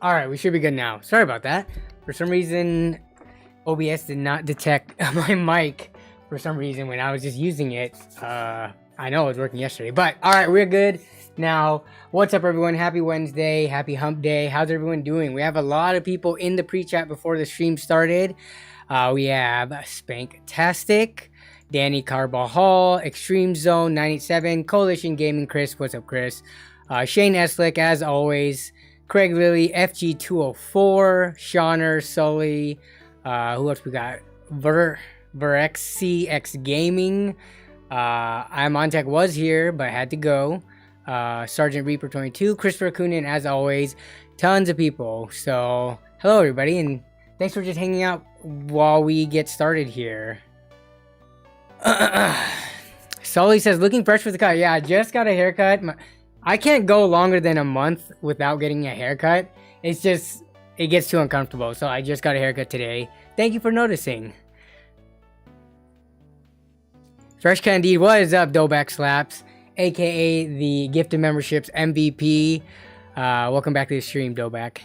All right, we should be good now. Sorry about that. For some reason, OBS did not detect my mic for some reason when I was just using it. I know it was working yesterday, but all right, we're good now. What's up, everyone? Happy Wednesday. Happy hump day. How's everyone doing? We have a lot of people in the pre-chat before the stream started. We have Spanktastic, Danny Carbajal, Extreme Zone 987, Coalition Gaming Chris. What's up, Chris? Shane Eslick, as always. Craig Lilly, FG204, Shauner, Sully. Who else we got? VerXCX Gaming. I'm on tech, was here, but had to go. Sergeant Reaper 22, Christopher Coonan, as always. Tons of people. So, hello, everybody, and thanks for just hanging out while we get started here. Sully says, looking fresh for the cut. Yeah, I just got a haircut. I can't go longer than a month without getting a haircut. It's just, it gets too uncomfortable. So I just got a haircut today. Thank you for noticing. Fresh Candide, what is up, Doback Slaps? AKA the Gifted Memberships MVP. Welcome back to the stream, Doback.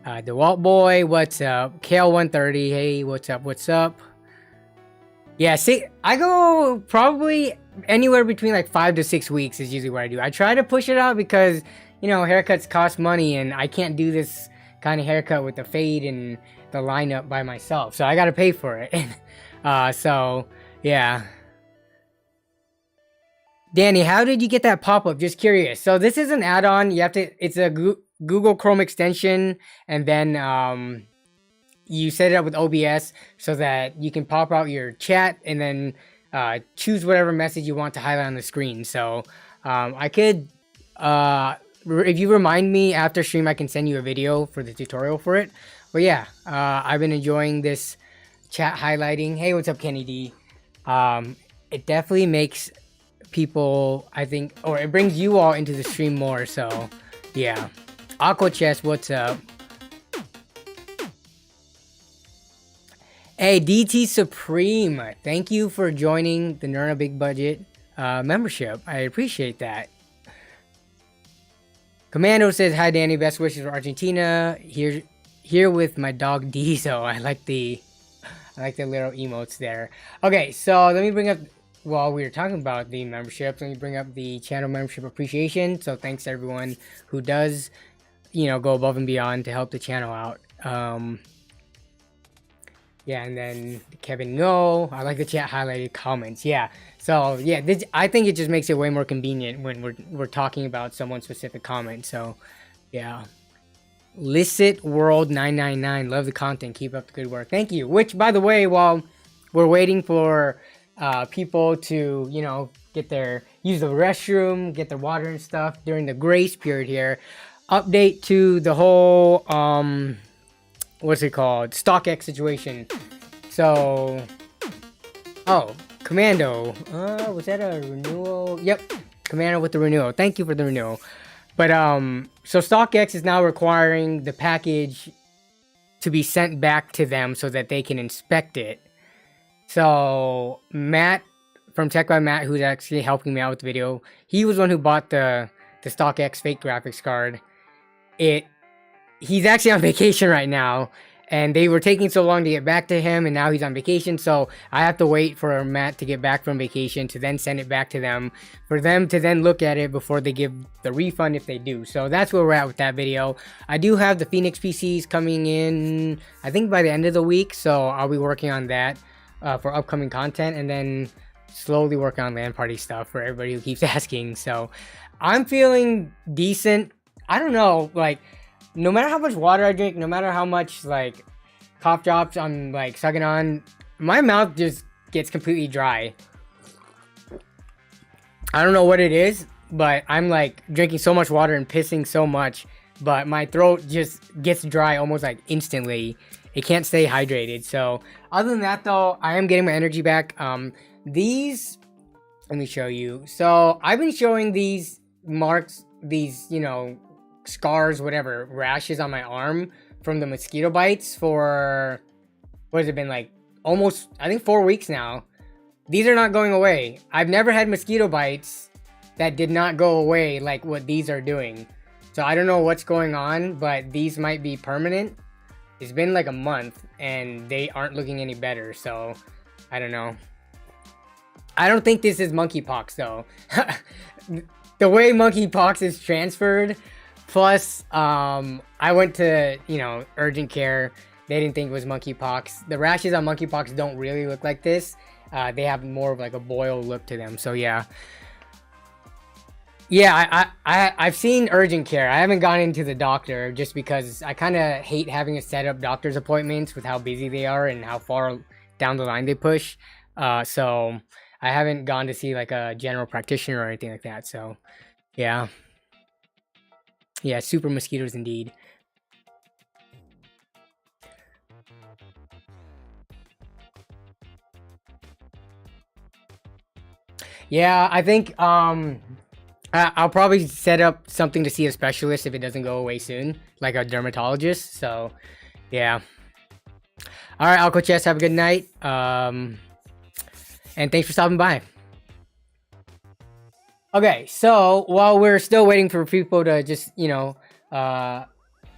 DeWalt Boy, what's up? Kale130, hey, what's up, what's up? Yeah, see, I go probably anywhere between like 5 to 6 weeks is usually what I do. I try to push it out because, you know, haircuts cost money and I can't do this kind of haircut with the fade and the lineup by myself. So I got to pay for it. So, yeah. Danny, how did you get that pop-up? Just curious. So this is an add-on. You have to, it's a Google Chrome extension, and then you set it up with OBS so that you can pop out your chat and then choose whatever message you want to highlight on the screen. So I could, if you remind me after stream, I can send you a video for the tutorial for it. But yeah, I've been enjoying this chat highlighting. Hey, what's up, Kenny D? It definitely makes people, I think, or it brings you all into the stream more. So yeah. Aqua Chest, what's up? Hey, DT Supreme, thank you for joining the Nerna Big Budget membership. I appreciate that. Commando says, hi Danny, best wishes for Argentina. Here with my dog Diesel. I like the little emotes there. Okay, so let me bring up, while we were talking about the memberships, let me bring up the channel membership appreciation. So thanks to everyone who does, you know, go above and beyond to help the channel out. Yeah, and then Kevin No, I like the chat highlighted comments. Yeah, so yeah, I think it just makes it way more convenient when we're talking about someone's specific comment. So yeah, Licit World 999, love the content, keep up the good work. Thank you. Which, by the way, while we're waiting for people to, you know, use the restroom, get their water and stuff during the grace period here, update to the whole what's it called, StockX situation. So, oh, Commando, was that a renewal? Yep, Commando with the renewal. Thank you for the renewal. But so StockX is now requiring the package to be sent back to them so that they can inspect it. So Matt from Tech by Matt, who's actually helping me out with the video, he was one who bought the StockX fake graphics card. He's actually on vacation right now, and they were taking so long to get back to him, and now he's on vacation, so I have to wait for Matt to get back from vacation to then send it back to them, for them to then look at it before they give the refund if they do. So that's where we're at with that video. I do have the Phoenix PCs coming in, I think by the end of the week, so I'll be working on that for upcoming content, and then slowly work on LAN party stuff for everybody who keeps asking. So I'm feeling decent. I don't know, like, no matter how much water I drink, no matter how much like cough drops I'm like sucking on, my mouth just gets completely dry. I don't know what it is, but I'm like drinking so much water and pissing so much, but my throat just gets dry almost like instantly. It can't stay hydrated. So other than that though, I am getting my energy back. These, let me show you. So I've been showing these marks, these, you know, scars, whatever, rashes on my arm from the mosquito bites for, what has it been, like almost, I think 4 weeks now. These are not going away. I've never had mosquito bites that did not go away like what these are doing. So I don't know what's going on, but these might be permanent. It's been like a month and they aren't looking any better. So I don't know. I don't think this is monkeypox though. The way monkeypox is transferred, plus I went to, you know, urgent care. They didn't think it was monkeypox. The rashes on monkeypox don't really look like this. They have more of like a boil look to them. So yeah. Yeah, I've seen urgent care. I haven't gone into the doctor just because I kind of hate having to set up doctor's appointments with how busy they are and how far down the line they push. So I haven't gone to see like a general practitioner or anything like that. So yeah. Yeah, super mosquitoes indeed. Yeah, I think I'll probably set up something to see a specialist if it doesn't go away soon, like a dermatologist. So, yeah. All right, Alco Chess, have a good night. And thanks for stopping by. Okay, so while we're still waiting for people to just, you know,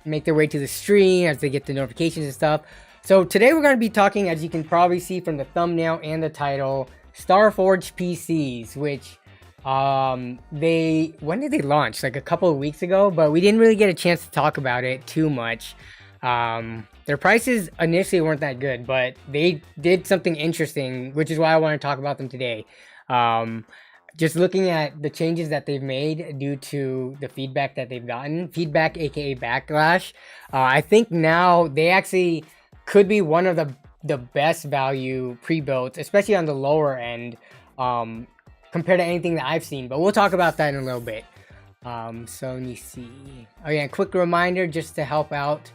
make their way to the stream as they get the notifications and stuff. So today we're going to be talking, as you can probably see from the thumbnail and the title, Starforge PCs, which when did they launch? Like a couple of weeks ago, but we didn't really get a chance to talk about it too much. Their prices initially weren't that good, but they did something interesting, which is why I want to talk about them today. Just looking at the changes that they've made due to the feedback that they've gotten, feedback aka backlash, I think now they actually could be one of the best value pre-built, especially on the lower end, compared to anything that I've seen. But we'll talk about that in a little bit. So let me see. Oh yeah, quick reminder just to help out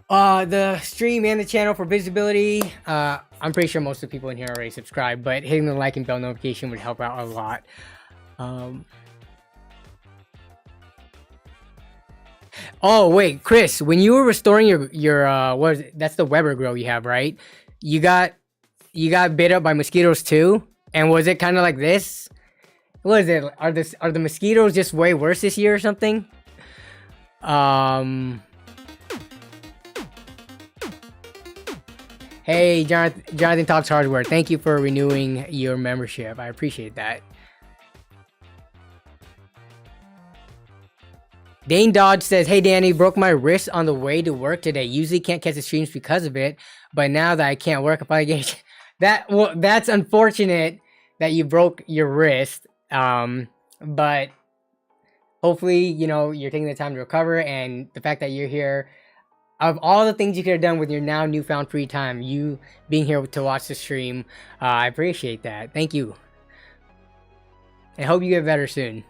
the stream and the channel for visibility. I'm pretty sure most of the people in here already subscribed, but hitting the like and bell notification would help out a lot. Oh wait, Chris, when you were restoring your what is it? That's the Weber grill you have, right? You got bit up by mosquitoes too, and was it kind of like this? What is it? Are the mosquitoes just way worse this year or something? Hey, Jonathan Talks Hardware. Thank you for renewing your membership. I appreciate that. Dane Dodge says, "Hey Danny, broke my wrist on the way to work today. Usually can't catch the streams because of it, but now that I can't work, I probably get that. Well, that's unfortunate that you broke your wrist. But hopefully, you know, you're taking the time to recover, and the fact that you're here. Of all the things you could have done with your now newfound free time, you being here to watch the stream, I appreciate that. Thank you. I hope you get better soon."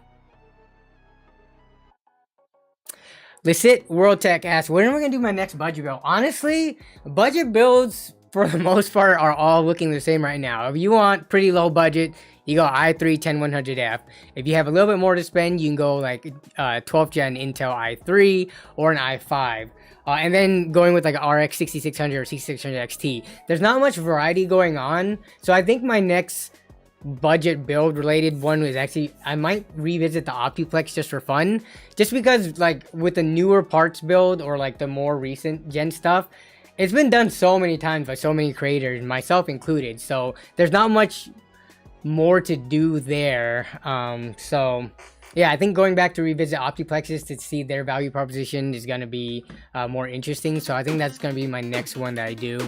Licit World Tech asks, when am I going to do my next budget build? Honestly, budget builds, for the most part, are all looking the same right now. If you want pretty low budget, you go i3 10100F. If you have a little bit more to spend, you can go like 12th gen Intel i3 or an i5. And then going with like an RX 6600 or 6600 XT. There's not much variety going on. So I think my next budget build related one was actually, I might revisit the Optiplex just for fun. Just because like with the newer parts build or like the more recent gen stuff, it's been done so many times by so many creators, myself included. So there's not much more to do there. So yeah, I think going back to revisit Optiplexes to see their value proposition is going to be more interesting. So I think that's going to be my next one that I do.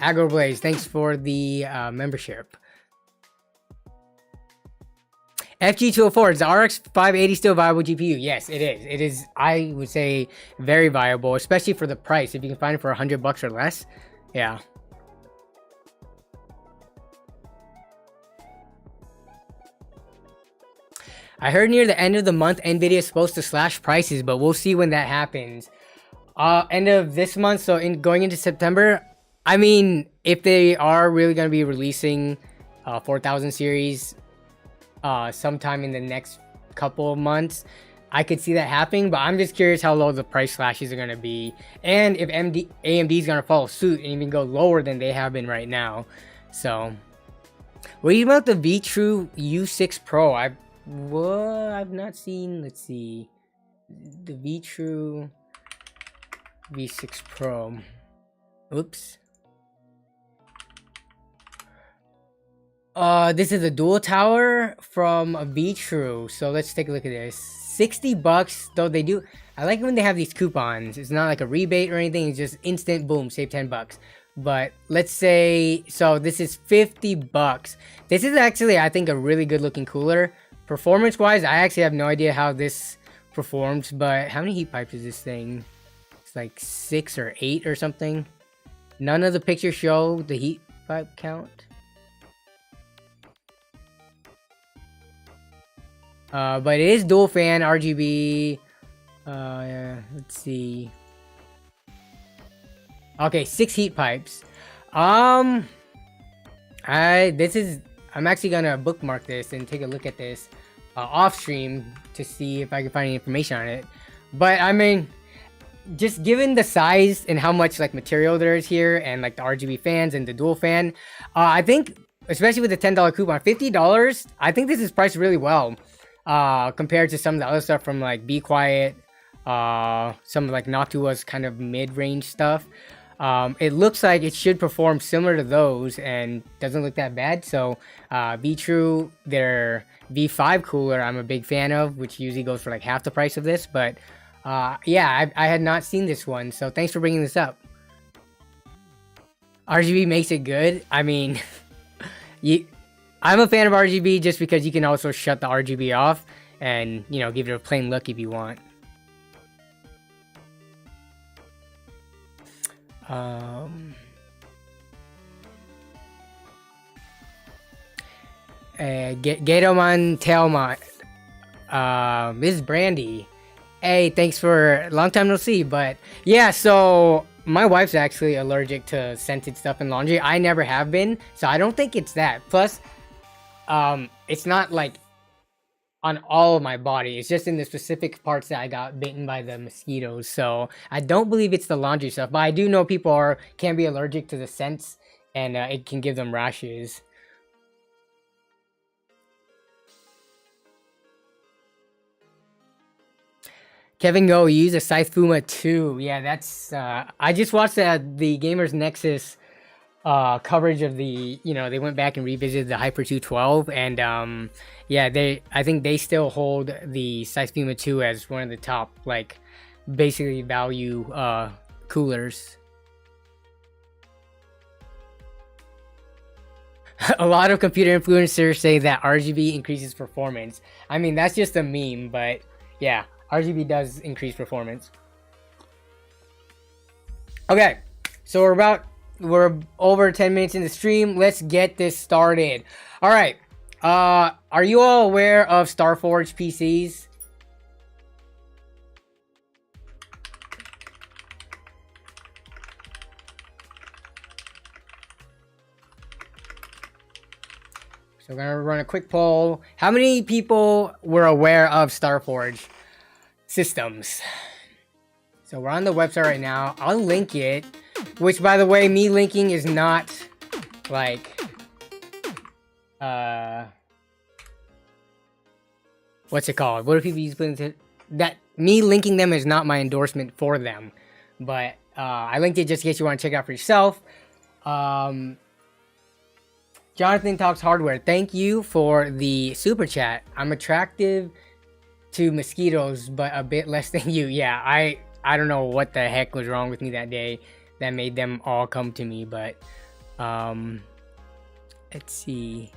Agroblaze, thanks for the membership. FG204, is the RX 580 still a viable GPU? Yes, it is. It is, I would say, very viable, especially for the price. If you can find it for $100 or less, yeah. I heard near the end of the month, NVIDIA is supposed to slash prices, but we'll see when that happens. End of this month, so going into September, I mean, if they are really going to be releasing 4000 series sometime in the next couple of months, I could see that happening, but I'm just curious how low the price slashes are going to be, and if AMD is going to follow suit and even go lower than they have been right now. So, what do you about the Vetroo U6 Pro? what I've not seen. Let's see, the Vetroo V6 Pro. Oops. This is a dual tower from a Vetroo. So let's take a look at this. 60 bucks, though they do. I like when they have these coupons. It's not like a rebate or anything. It's just instant, boom, save 10 bucks. But let's say, so this is 50 bucks. This is actually, I think, a really good looking cooler. Performance wise, I actually have no idea how this performs, but how many heat pipes is this thing? It's like 6 or 8 or something. None of the pictures show the heat pipe count. But it is dual fan RGB. Let's see. Okay, 6 heat pipes. I'm actually gonna bookmark this and take a look at this off stream to see if I can find any information on it. But I mean, just given the size and how much like material there is here, and like the RGB fans and the dual fan, I think, especially with the $10 coupon, $50, I think this is priced really well. Compared to some of the other stuff from like Be Quiet, some of like Noctua's kind of mid-range stuff. It looks like it should perform similar to those and doesn't look that bad. So Vetroo, their V5 cooler, I'm a big fan of, which usually goes for like half the price of this. But yeah, I had not seen this one, so thanks for bringing this up. RGB makes it good. I mean, I'm a fan of RGB just because you can also shut the RGB off and, you know, give it a plain look if you want. Gatoman Telma. This is Brandy. Hey, thanks for long time no see, but yeah, so my wife's actually allergic to scented stuff in laundry. I never have been, so I don't think it's that. Plus, it's not like on all of my body. It's just in the specific parts that I got bitten by the mosquitoes. So I don't believe it's the laundry stuff, but I do know people can be allergic to the scents, and it can give them rashes. Kevin Go, you use a Scythefuma 2. Yeah, that's I just watched the Gamers Nexus coverage of the, you know, they went back and revisited the Hyper 212, and yeah, I think they still hold the Scythefuma 2 as one of the top, like, basically value coolers. A lot of computer influencers say that RGB increases performance. I mean, that's just a meme, but yeah, RGB does increase performance. Okay, so we're over 10 minutes in the stream. Let's get this started. All right. Are you all aware of Starforge PCs? So we're gonna run a quick poll. How many people were aware of Starforge Systems? So we're on the website right now. I'll link it, which, by the way, me linking is not like what's it called? What do people use that? Me linking them is not my endorsement for them, but I linked it just in case you want to check it out for yourself. Jonathan Talks Hardware, thank you for the super chat. I'm attractive to mosquitoes, but a bit less than you. Yeah, I don't know what the heck was wrong with me that day that made them all come to me, but let's see.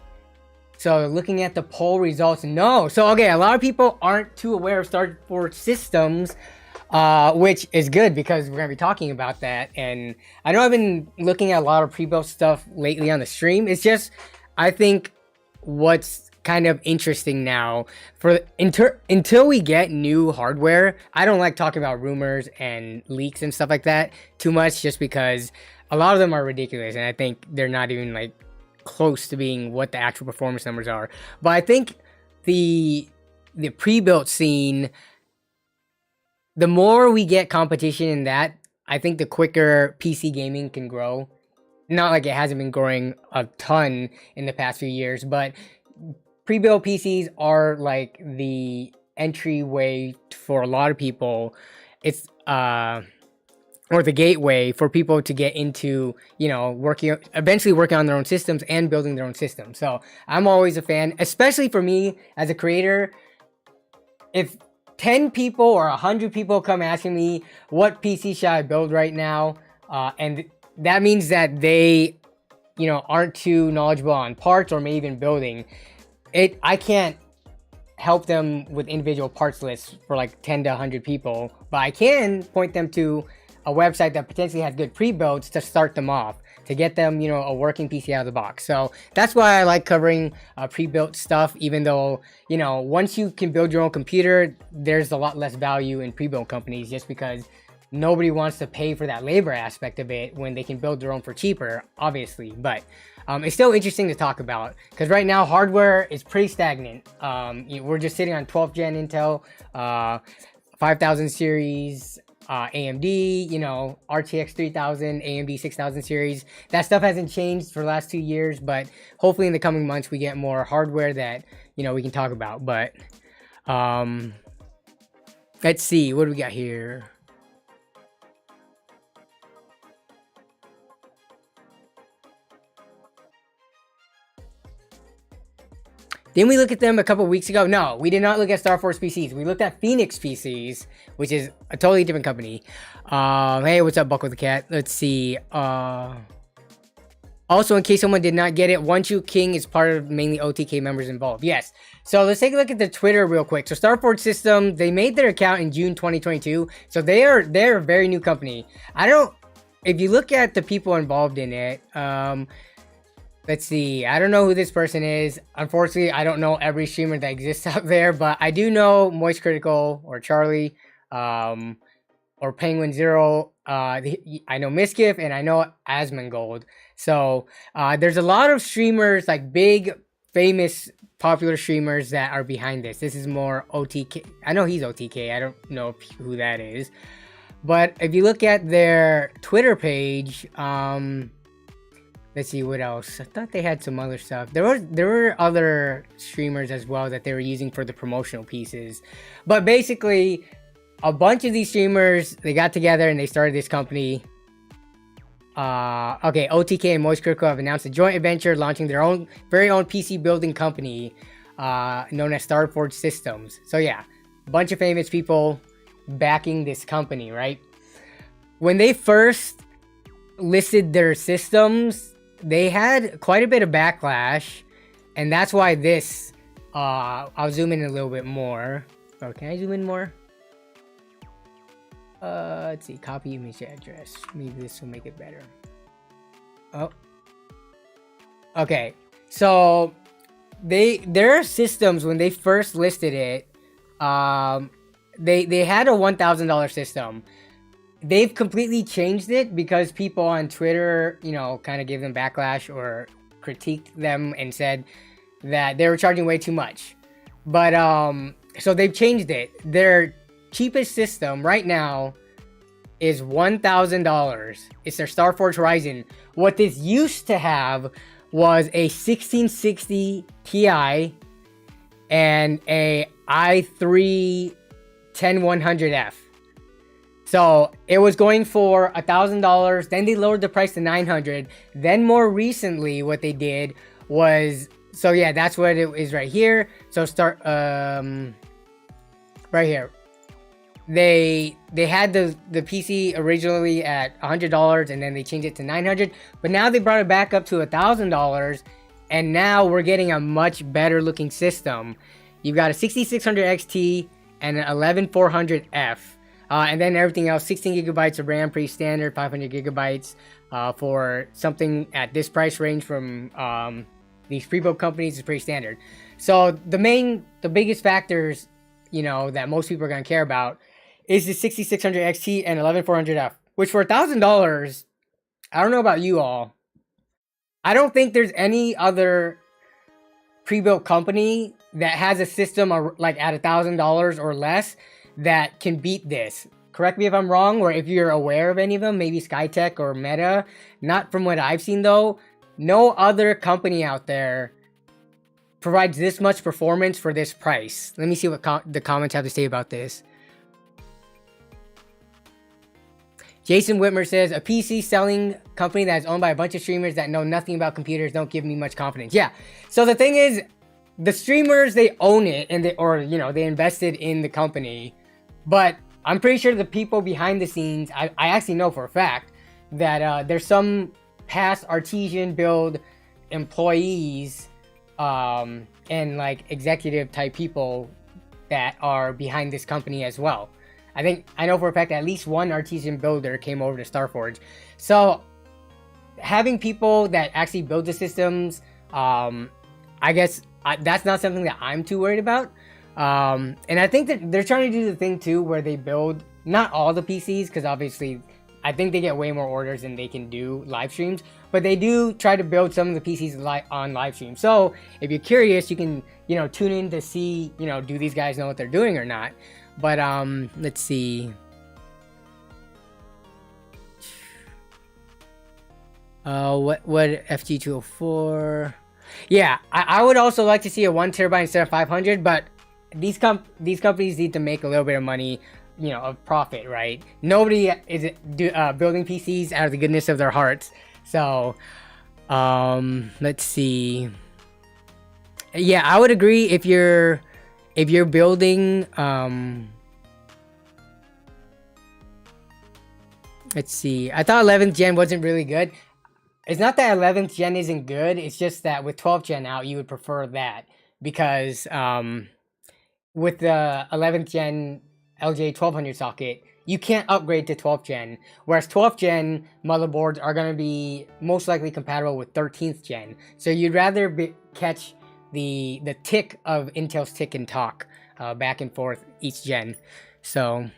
So looking at the poll results, no. So okay, a lot of people aren't too aware of Starforge Systems, which is good because we're gonna be talking about that. And I know I've been looking at a lot of pre-built stuff lately on the stream. It's just, I think what's kind of interesting now until we get new hardware, I don't like talking about rumors and leaks and stuff like that too much, just because a lot of them are ridiculous and I think they're not even like close to being what the actual performance numbers are. But I think the pre-built scene, the more we get competition in that, I think the quicker PC gaming can grow. Not like it hasn't been growing a ton in the past few years, but pre-built PCs are like the entryway for a lot of people. It's or the gateway for people to get into, you know, eventually working on their own systems and building their own systems. So I'm always a fan, especially for me as a creator. If 10 people or 100 people come asking me what PC should I build right now, and that means that they, you know, aren't too knowledgeable on parts or maybe even building it, I can't help them with individual parts lists for like 10 to 100 people, but I can point them to a website that potentially has good pre-builds to start them off, to get them, you know, a working PC out of the box. So that's why I like covering pre-built stuff, even though, you know, once you can build your own computer, there's a lot less value in pre-built companies, just because nobody wants to pay for that labor aspect of it when they can build their own for cheaper, obviously. But it's still interesting to talk about, because right now hardware is pretty stagnant. We're just sitting on 12th gen Intel, 5000 series, AMD, you know, RTX 3000, AMD 6000 series. That stuff hasn't changed for the last 2 years, but hopefully in the coming months we get more hardware that, you know, we can talk about. But let's see, what do we got here? Didn't we look at them a couple weeks ago? No, we did not look at Starforge PCs. We looked at Phoenix PCs, which is a totally different company. Hey, what's up, Buck with the Cat? Let's see. Also, in case someone did not get it, One True King is part of mainly OTK members involved. Yes. So let's take a look at the Twitter real quick. So Starforge Systems, they made their account in June 2022. So they're a very new company. If you look at the people involved in it, let's see. I don't know who this person is. Unfortunately, I don't know every streamer that exists out there, but I do know Moist Critical or Charlie, or Penguin Zero. I know Miskiff and I know Asmongold. So there's a lot of streamers, like big, famous, popular streamers that are behind this. This is more OTK. I know he's OTK. I don't know who that is. But if you look at their Twitter page, let's see what else. I thought they had some other stuff. There were other streamers as well that they were using for the promotional pieces. But basically, a bunch of these streamers, they got together and they started this company. Okay, OTK and Moist Critical have announced a joint venture launching their very own PC building company known as Starforge Systems. So yeah, a bunch of famous people backing this company, right? When they first listed their systems, they had quite a bit of backlash, and that's why this, I'll zoom in a little bit more. Oh, can I zoom in more? Let's see, copy image address. Maybe this will make it better. Oh. Okay, so their systems, when they first listed it, they had a $1,000 system. They've completely changed it because people on Twitter, you know, kind of gave them backlash or critiqued them and said that they were charging way too much. But so they've changed it. Their cheapest system right now is $1,000. It's their Starforge Horizon. What this used to have was a 1660 Ti and a i3 10100F. So it was going for $1,000. Then they lowered the price to $900. Then more recently, what they did was, so yeah, that's what it is right here. So right here. They had the PC originally at $100, and then they changed it to $900. But now they brought it back up to $1,000, and now we're getting a much better looking system. You've got a 6600 XT and an 11400F. And then everything else, 16 gigabytes of RAM, pretty standard, 500 gigabytes for something at this price range from these pre-built companies is pretty standard. So the biggest factors, you know, that most people are going to care about is the 6600 XT and 11400F, which for $1,000, I don't know about you all, I don't think there's any other pre-built company that has a system like at $1,000 or less that can beat this. Correct me if I'm wrong, or if you're aware of any of them, maybe Skytech or Meta. Not from what I've seen though. No other company out there provides this much performance for this price. Let me see what the comments have to say about this. Jason Whitmer says, a PC selling company that is owned by a bunch of streamers that know nothing about computers don't give me much confidence. Yeah. So the thing is, the streamers, they own it, and they invested in the company. But I'm pretty sure the people behind the scenes, I actually know for a fact that there's some past artisan build employees and like executive type people that are behind this company as well. I know for a fact at least one artisan builder came over to Starforge. So having people that actually build the systems, I guess that's not something that I'm too worried about. And I think that they're trying to do the thing too where they build not all the PCs, because obviously I think they get way more orders than they can do live streams, but they do try to build some of the PCs on live stream. So if you're curious, you can, tune in to see, do these guys know what they're doing or not? But let's see. What FG204? Yeah, I would also like to see a 1 terabyte instead of 500, but these companies need to make a little bit of money, of profit, right? Nobody is building PCs out of the goodness of their hearts. So, let's see. Yeah, I would agree if you're building, let's see. I thought 11th gen wasn't really good. It's not that 11th gen isn't good. It's just that with 12th gen out, you would prefer that because with the 11th gen LJ 1200 socket, you can't upgrade to 12th gen. Whereas 12th gen motherboards are going to be most likely compatible with 13th gen. So you'd rather catch the tick of Intel's tick and talk back and forth each gen. So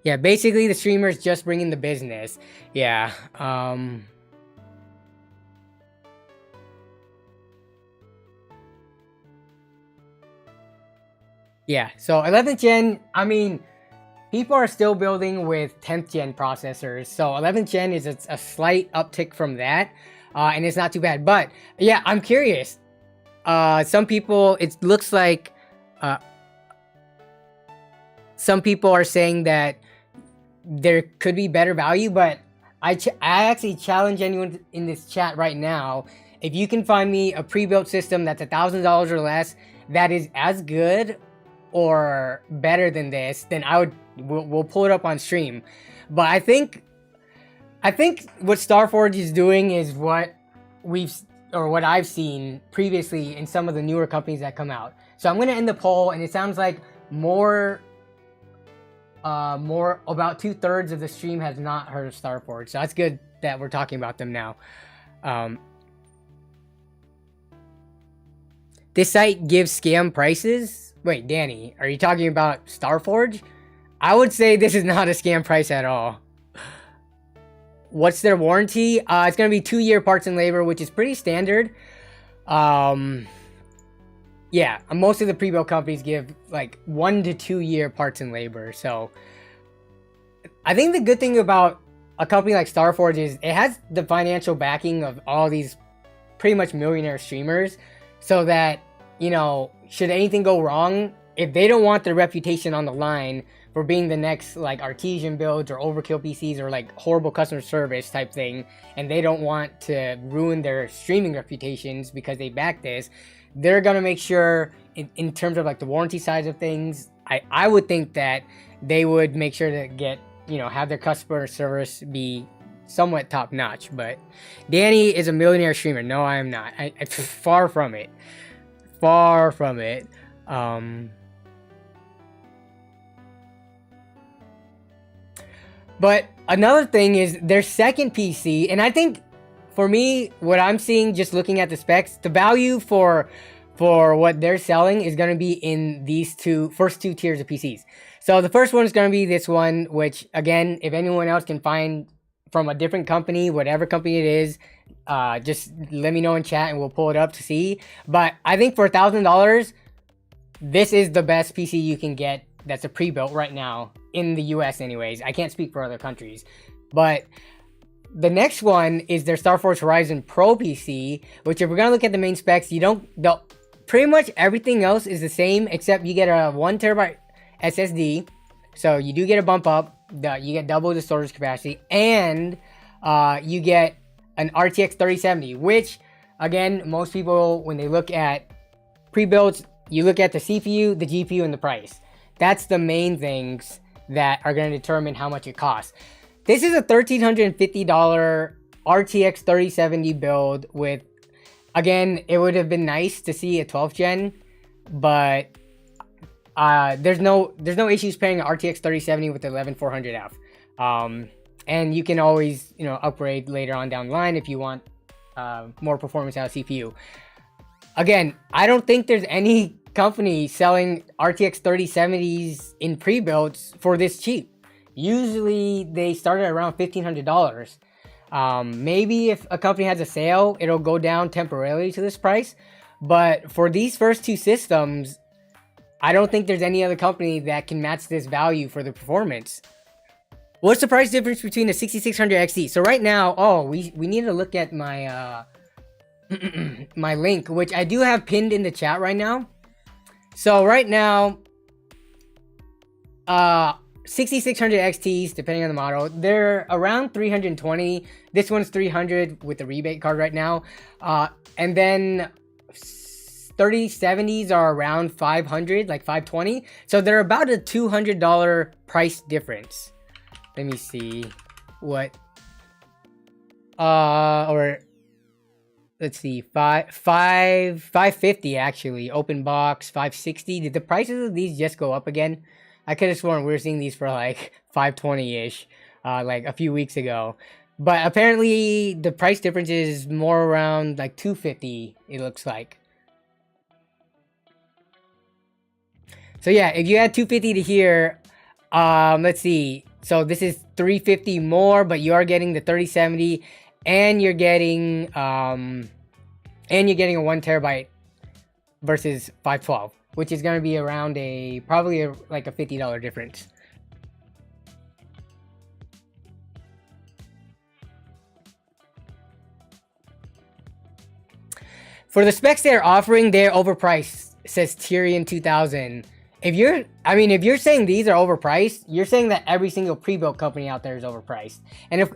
yeah, basically the streamers just bringing the business. Yeah. Yeah, so 11th gen, I mean, people are still building with 10th gen processors. So 11th gen is a slight uptick from that. And it's not too bad. But yeah, I'm curious. Some people, it looks like some people are saying that there could be better value, but I actually challenge anyone in this chat right now. If you can find me a pre-built system that's $1,000 or less that is as good or better than this, then we'll pull it up on stream. But I think what Starforge is doing is what I've seen previously in some of the newer companies that come out. So I'm gonna end the poll, and it sounds like more about 2/3 of the stream has not heard of Starforge. So that's good that we're talking about them now. This site gives scam prices. Wait, Danny, are you talking about Starforge? I would say this is not a scam price at all. What's their warranty? It's going to be 2-year parts and labor, which is pretty standard. Yeah, most of the pre-built companies give like 1 to 2 year parts and labor. So I think the good thing about a company like Starforge is it has the financial backing of all these pretty much millionaire streamers, so that, should anything go wrong, if they don't want their reputation on the line for being the next like artisan builds or overkill PCs or like horrible customer service type thing, and they don't want to ruin their streaming reputations because they back this, they're gonna make sure in terms of like the warranty side of things, I would think that they would make sure to get, have their customer service be somewhat top notch. But Danny is a millionaire streamer. No, I am not. I far from it. Far from it. But another thing is their second PC, and I think for me, what I'm seeing just looking at the specs, the value for what they're selling is going to be in these first two tiers of PCs. So the first one is going to be this one, which again, if anyone else can find from a different company, whatever company it is, just let me know in chat and we'll pull it up to see. But I think for $1,000, this is the best PC you can get that's a pre-built right now in the US anyways. I can't speak for other countries, but the next one is their Starforge Horizon Pro PC, which if we're gonna look at the main specs, pretty much everything else is the same except you get a 1 terabyte SSD, so you do get a bump up. You get double the storage capacity, and you get an RTX 3070, which again, most people when they look at pre-builds, you look at the CPU, the GPU, and the price. That's the main things that are going to determine how much it costs. This is a $1,350 RTX 3070 build with, again, it would have been nice to see a 12th gen, but there's no issues pairing an RTX 3070 with the 11400F. And you can always, upgrade later on down the line if you want more performance out of CPU. Again, I don't think there's any company selling RTX 3070s in pre-builds for this cheap. Usually they start at around $1,500. Maybe if a company has a sale, it'll go down temporarily to this price. But for these first two systems, I don't think there's any other company that can match this value for the performance. What's the price difference between the 6600 XT? So right now, we need to look at my my link, which I do have pinned in the chat right now. So right now, 6600 XTs, depending on the model, they're around 320. This one's 300 with the rebate card right now. And then 3070s are around 500, like 520. So they're about a $200 price difference. Let me see what, or let's see, 550 actually, open box, 560. Did the prices of these just go up again? I could have sworn we were seeing these for like 520-ish, like a few weeks ago. But apparently the price difference is more around like 250, it looks like. So yeah, if you add 250 to here, let's see. So this is 350 more, but you are getting the 3070, and you're getting a 1 terabyte versus 512, which is going to be around probably like a $50 difference. For the specs they're offering, they're overpriced, says Tyrion 2000. If you're saying these are overpriced, you're saying that every single pre-built company out there is overpriced. And if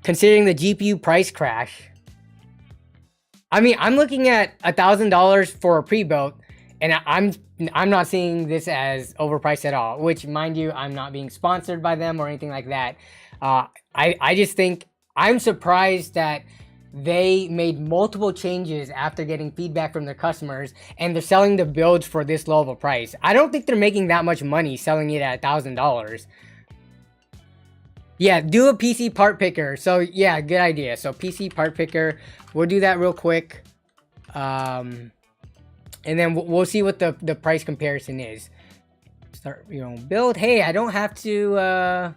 considering the GPU price crash, I'm looking at $1,000 for a pre-built, and I'm not seeing this as overpriced at all. Which, mind you, I'm not being sponsored by them or anything like that. I just think I'm surprised that they made multiple changes after getting feedback from their customers, and they're selling the builds for this low of a price. I don't think they're making that much money selling it at $1,000. Yeah, do a PC part picker. So yeah, good idea. So PC part picker, we'll do that real quick. And then we'll see what the price comparison is. Start your own build. Hey, I don't have to, all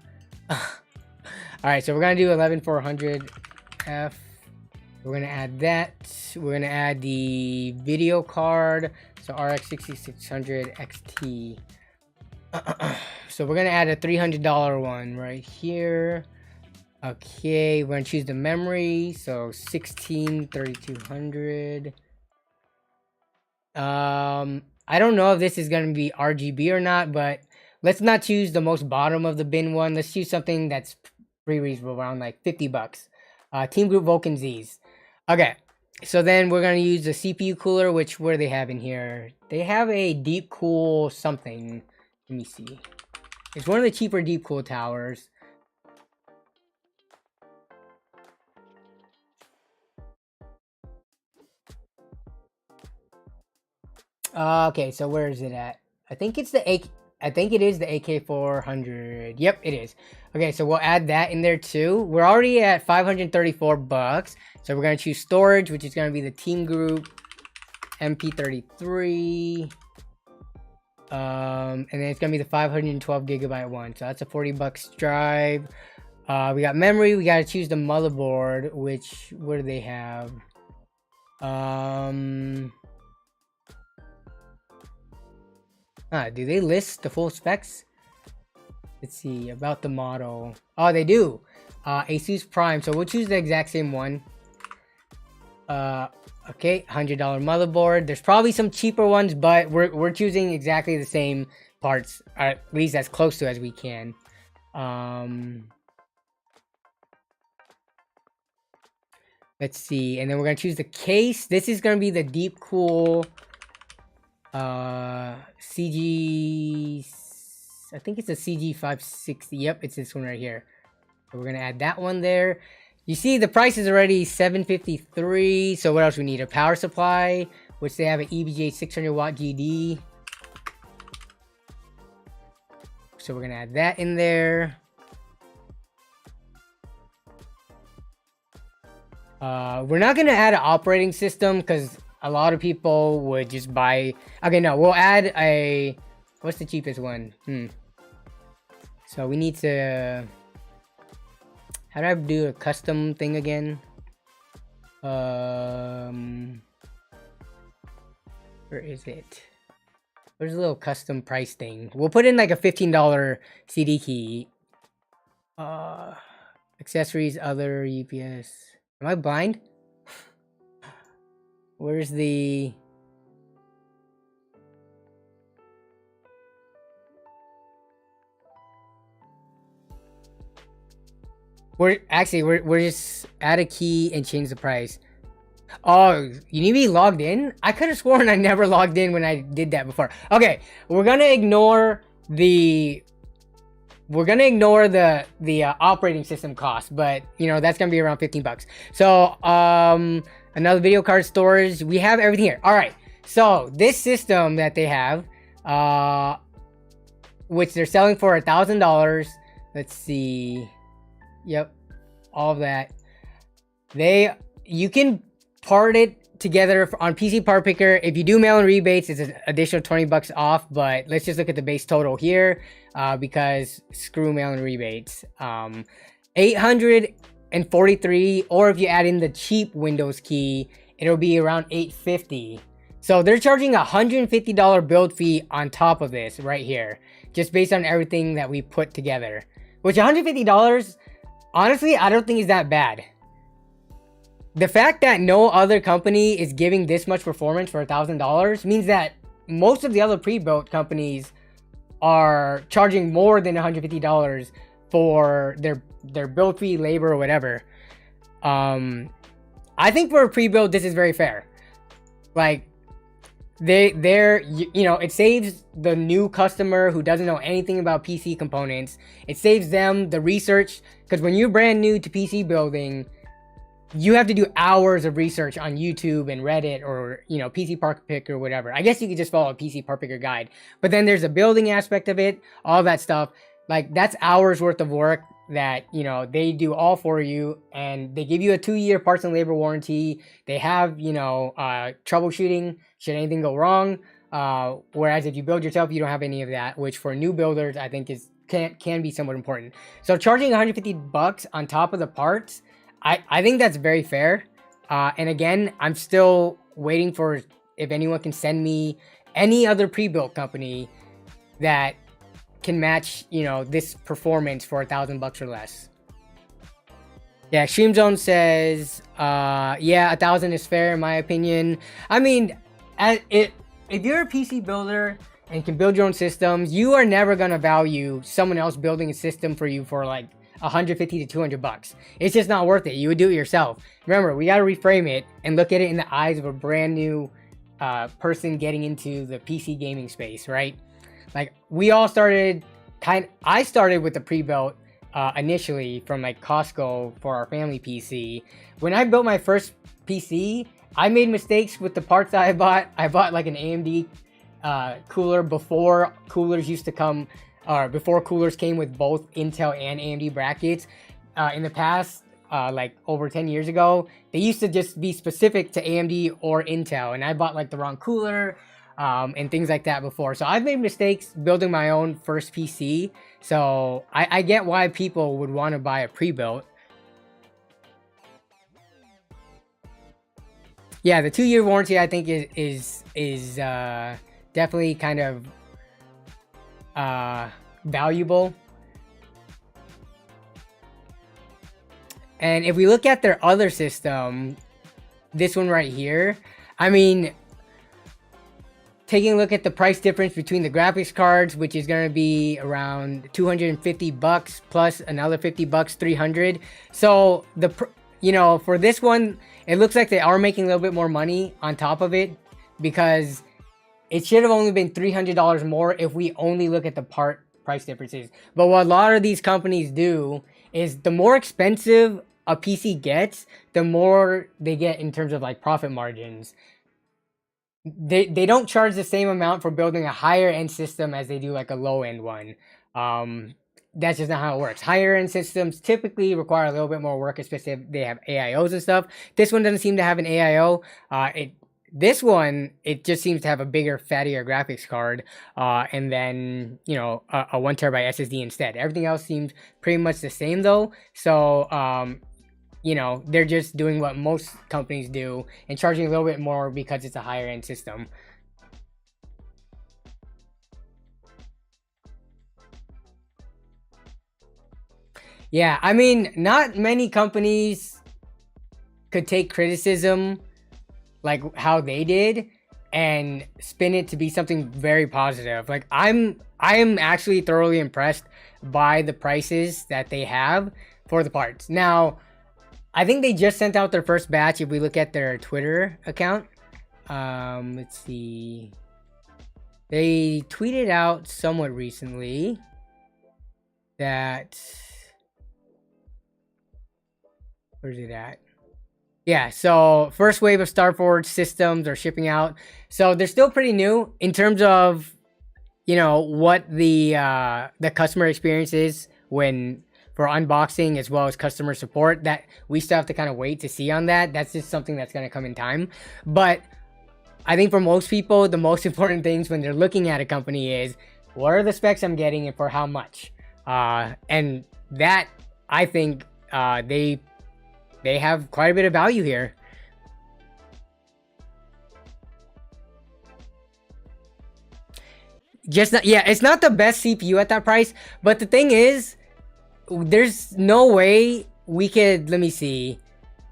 right, so we're gonna do 11400F. We're gonna add that. We're gonna add the video card. So RX 6600 XT. So we're gonna add a $300 one right here. Okay, we're gonna choose the memory. So 16 3200. I don't know if this is gonna be RGB or not, but let's not choose the most bottom of the bin one. Let's choose something that's pretty reasonable, around like $50. Team Group Vulcan Z's. Okay, so then we're gonna use the CPU cooler, which what do they have in here? They have a deep cool something. Let me see. It's one of the cheaper deep cool towers. Okay, so where is it at? I think it's the I think it is the AK400. Yep, it is. Okay, so we'll add that in there too. We're already at $534. So we're gonna choose storage, which is gonna be the Team Group MP33. And then it's gonna be the 512 gigabyte one. So that's a $40 drive. We got memory. We gotta choose the motherboard, which what do they have? Do they list the full specs? Let's see about the model. Oh, they do. Asus Prime. So we'll choose the exact same one. Okay, $100 motherboard. There's probably some cheaper ones, but we're choosing exactly the same parts, or at least as close to as we can. Let's see, and then we're gonna choose the case. This is gonna be the Deep Cool CG. I think it's a CG560. Yep, it's this one right here. So we're gonna add that one there. You see the price is already $753. So what else we need? A power supply, which they have an EVGA 600 watt GD. So we're gonna add that in there. We're not gonna add an operating system because a lot of people would just buy. Okay, no, we'll add a. What's the cheapest one? So we need to. How do I do a custom thing again? Where is it? There's a little custom price thing. We'll put in like a $15 CD key. Accessories, other UPS. Am I blind? Where's the... We're just add a key and change the price. Oh, you need to be logged in? I could have sworn I never logged in when I did that before. Okay, we're gonna ignore the operating system cost, but you know that's gonna be around 15 bucks. So another video card storage. We have everything here. All right. So this system that they have, which they're selling for $1,000. Let's see. Yep, all of that. You can part it together on PC Part Picker. If you do mail-in rebates, it's an additional 20 bucks off. But let's just look at the base total here, because screw mail-in rebates. 843, or if you add in the cheap Windows key, it'll be around 850. So they're charging a $150 build fee on top of this right here, just based on everything that we put together. Which $150. Honestly, I don't think it's that bad. The fact that no other company is giving this much performance for $1,000 means that most of the other pre-built companies are charging more than $150 for their build fee, labor, or whatever. I think for a pre-built, this is very fair. Like, it saves the new customer who doesn't know anything about PC components. It saves them the research, because when you're brand new to PC building, you have to do hours of research on YouTube and Reddit or, PC Part Picker or whatever. I guess you could just follow a PC Part Picker guide. But then there's a building aspect of it, all that stuff. Like, that's hours worth of work that, they do all for you. And they give you a 2-year parts and labor warranty. They have, troubleshooting should anything go wrong. Whereas if you build yourself, you don't have any of that, which for new builders, I think can be somewhat important. So charging 150 bucks on top of the parts, I think that's very fair. And again, I'm still waiting for if anyone can send me any other pre-built company that can match, this performance for $1,000 or less. Yeah, Stream Zone says, yeah, 1,000 is fair in my opinion. I mean, if you're a PC builder and can build your own systems, you are never gonna value someone else building a system for you for like 150 to 200 bucks. It's just not worth it. You would do it yourself. Remember, we got to reframe it and look at it in the eyes of a brand new person getting into the PC gaming space, right? Like, we all started I started with the pre-built initially from like Costco for our family PC. When I built my first PC, I made mistakes with the parts that I bought. I bought like an AMD cooler before coolers used to come, or before coolers came with both Intel and AMD brackets. In the past, like over 10 years ago, they used to just be specific to AMD or Intel, and I bought like the wrong cooler and things like that before. So I've made mistakes building my own first PC. So I get why people would want to buy a pre-built. Yeah, the 2-year warranty I think is definitely kind of valuable. And if we look at their other system, this one right here, I mean, taking a look at the price difference between the graphics cards, which is going to be around $250 plus another $50, 300. So for this one, it looks like they are making a little bit more money on top of it, because it should have only been $300 more if we only look at the part price differences. But what a lot of these companies do is, the more expensive a PC gets, the more they get in terms of like profit margins. They don't charge the same amount for building a higher end system as they do like a low end one. That's just not how it works. Higher end systems typically require a little bit more work, especially if they have AIOs and stuff. This one doesn't seem to have an AIO. This one, it just seems to have a bigger, fattier graphics card, and then, a 1 terabyte SSD instead. Everything else seems pretty much the same though. So, they're just doing what most companies do and charging a little bit more because it's a higher end system. Yeah, I mean, not many companies could take criticism like how they did and spin it to be something very positive. Like, I am actually thoroughly impressed by the prices that they have for the parts. Now, I think they just sent out their first batch. If we look at their Twitter account, let's see. They tweeted out somewhat recently that, where's it at? Yeah, so first wave of Starforge systems are shipping out. So they're still pretty new in terms of, what the customer experience is for unboxing, as well as customer support. That we still have to kind of wait to see on that. That's just something that's going to come in time. But I think for most people, the most important things when they're looking at a company is, what are the specs I'm getting and for how much? And that, I think, they have quite a bit of value here. It's not the best CPU at that price, but the thing is, there's no way we could, let me see.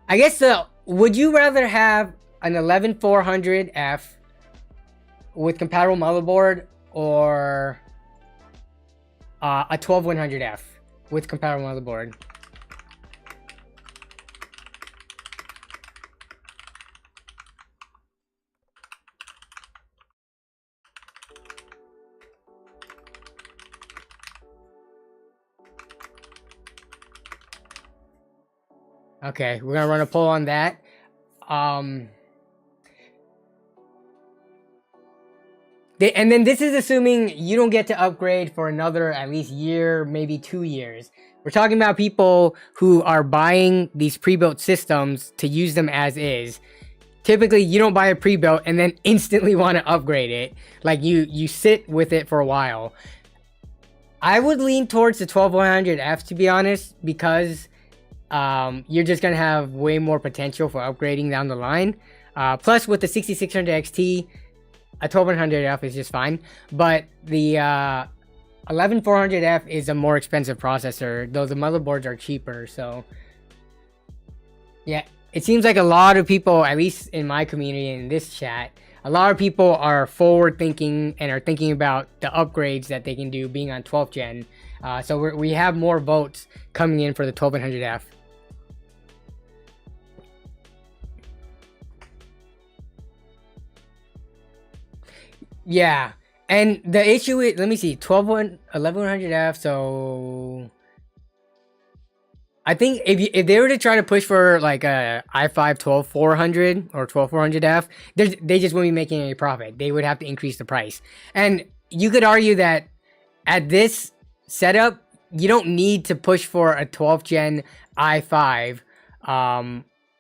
I guess, would you rather have an 11400F with compatible motherboard, or a 12100F with compatible motherboard? Okay, we're gonna run a poll on that. And then this is assuming you don't get to upgrade for another at least year, maybe 2 years. We're talking about people who are buying these pre-built systems to use them as is. Typically, you don't buy a pre-built and then instantly want to upgrade it. Like, you sit with it for a while. I would lean towards the 12100F, to be honest, because you're just gonna have way more potential for upgrading down the line. Plus, with the 6600 XT, a 12100F is just fine. But the 11400F is a more expensive processor, though the motherboards are cheaper. So, yeah, it seems like a lot of people, at least in my community, in this chat, a lot of people are forward thinking and are thinking about the upgrades that they can do being on 12th gen. So we have more votes coming in for the 12100F. Yeah, and the issue is, let me see, 11100F. So I think if they were to try to push for like a i5 12400 or 12400F, they just wouldn't be making any profit. They would have to increase the price. And you could argue that at this setup, you don't need to push for a 12th gen i5,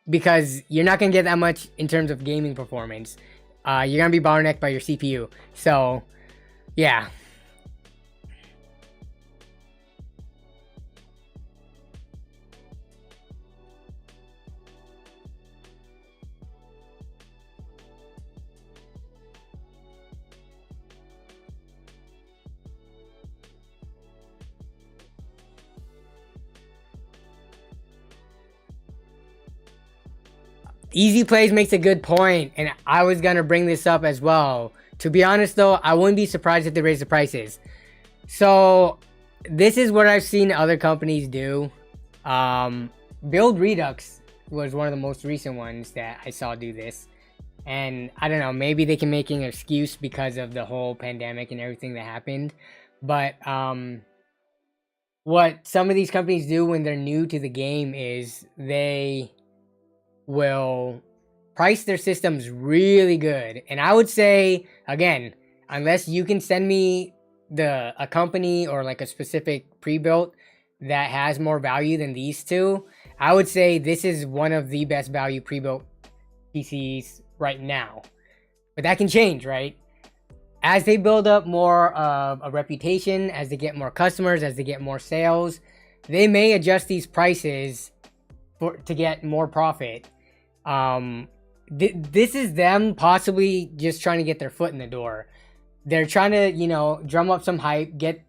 because you're not going to get that much in terms of gaming performance. You're going to be bottlenecked by your CPU. So, yeah. Easy Plays makes a good point, and I was gonna bring this up as well. To be honest though, I wouldn't be surprised if they raise the prices. So this is what I've seen other companies do. Build Redux was one of the most recent ones that I saw do this. And I don't know, maybe they can make an excuse because of the whole pandemic and everything that happened. But what some of these companies do when they're new to the game is they will price their systems really good. And I would say, again, unless you can send me a company or like a specific pre-built that has more value than these two, I would say this is one of the best value pre-built PCs right now. But that can change, right? As they build up more of a reputation, as they get more customers, as they get more sales, they may adjust these prices to get more profit. This is them possibly just trying to get their foot in the door. They're trying to, you know, drum up some hype, get,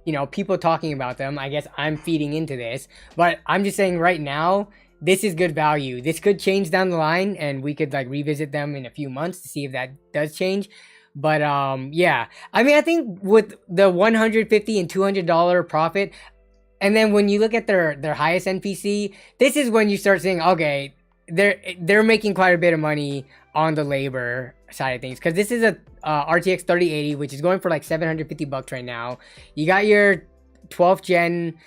you know, people talking about them. I guess I'm feeding into this, but I'm just saying right now, this is good value. This could change down the line and we could like revisit them in a few months to see if that does change. But yeah, I mean, I think with the $150 and $200 profit, and then when you look at their highest end PC, this is when you start saying, okay, they're making quite a bit of money on the labor side of things, because this is a RTX 3080, which is going for like $750 right now. You got your 12th gen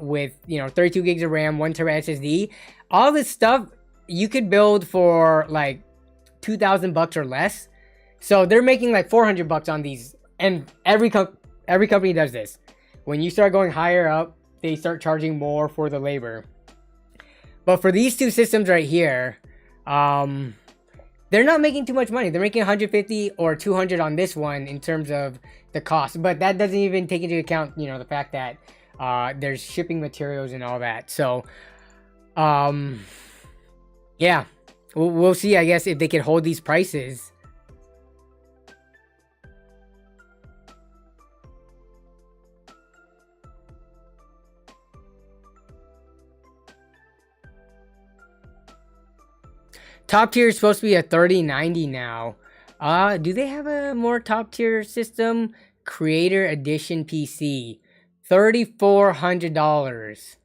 with, you know, 32 gigs of RAM, 1 terabyte SSD. All this stuff you could build for like $2,000 or less. So they're making like $400 on these, and every company does this. When you start going higher up, they start charging more for the labor. But for these two systems right here, they're not making too much money. They're making 150 or 200 on this one in terms of the cost, but that doesn't even take into account, you know, the fact that there's shipping materials and all that. So yeah, we'll see, I guess, if they can hold these prices. Top tier is supposed to be a 3090 now. Do they have a more top tier system? Creator Edition PC, $3,400.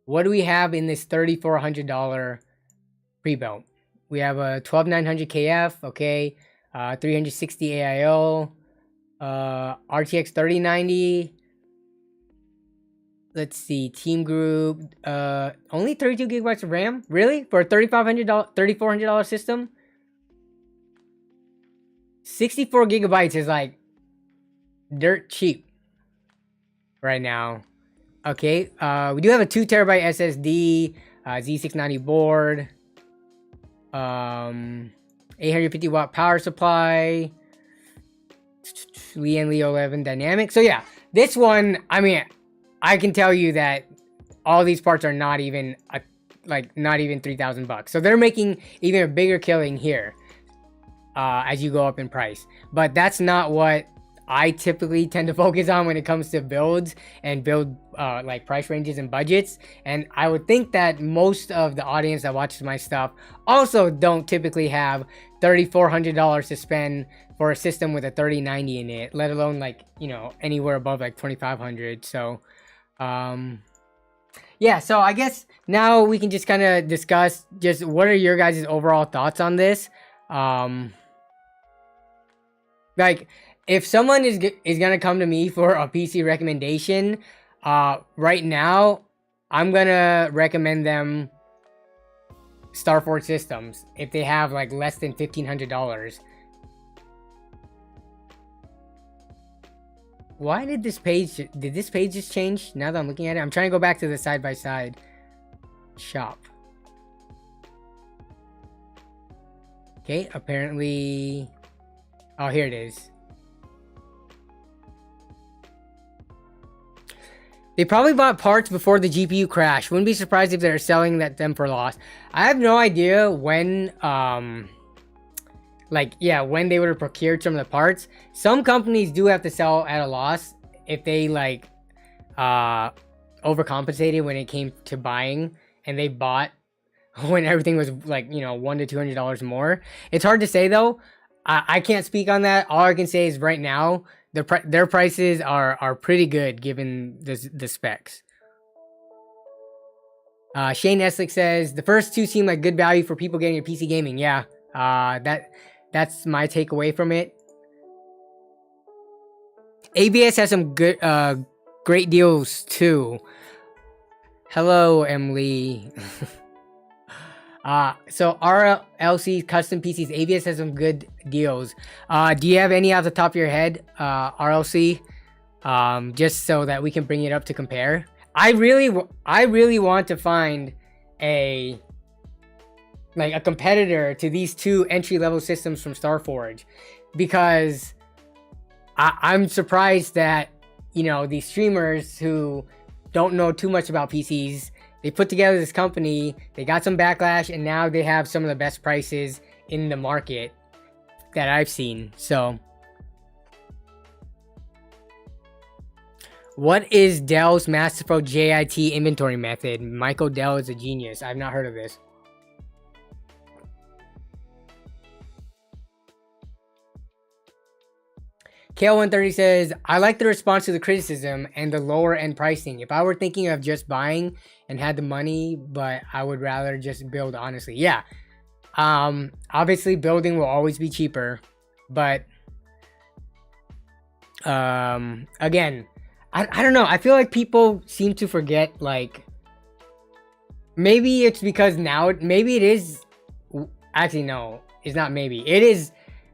What do we have in this $3,400 pre-built? We have a 12900 KF, okay, 360 AIO, RTX 3090. Let's see, Team Group, only 32 gigabytes of RAM? Really? For a $3,400 system? 64 gigabytes is like dirt cheap right now. Okay, we do have a 2 terabyte SSD, Z690 board, 850 watt power supply, Lee and Leo 11 dynamic. So yeah, this one, I mean, I can tell you that all these parts are not even not even $3,000. So they're making even a bigger killing here as you go up in price. But that's not what I typically tend to focus on when it comes to builds and build like price ranges and budgets. And I would think that most of the audience that watches my stuff also don't typically have $3,400 to spend for a system with a 3090 in it, let alone like, you know, anywhere above like 2,500. So yeah, so I guess now we can just kind of discuss just what are your guys' overall thoughts on this. Like, if someone is gonna come to me for a PC recommendation, right now I'm gonna recommend them Starforge Systems if they have like less than $1,500. Why did this page just change? Now that I'm looking at it, I'm trying to go back to the side-by-side shop. Okay, apparently, oh, here it is. They probably bought parts before the GPU crash. Wouldn't be surprised if they're selling them for loss. I have no idea when, like, yeah, when they would have procured some of the parts. Some companies do have to sell at a loss if they like overcompensated when it came to buying, and they bought when everything was like, you know, $100 to $200 more. It's hard to say though. I can't speak on that. All I can say is right now their prices are pretty good given the specs. Shane Eslick says the first two seem like good value for people getting a PC gaming. Yeah, that's my takeaway from it. ABS has some good, great deals too. Hello, Emily. So RLC custom PCs, ABS has some good deals. Do you have any off the top of your head, RLC? Just so that we can bring it up to compare. I really want to find a competitor to these two entry-level systems from Starforge, because I'm surprised that, you know, these streamers who don't know too much about PCs, they put together this company, they got some backlash, and now they have some of the best prices in the market that I've seen. So what is Dell's Masterpro JIT inventory method? Michael Dell is a genius. I've not heard of this. KL130 says, I like the response to the criticism and the lower end pricing. If I were thinking of just buying and had the money, but I would rather just build honestly. Yeah. Obviously building will always be cheaper, but again, I don't know. I feel like people seem to forget, like, maybe it's because now, maybe it is, actually no, it's not maybe. It is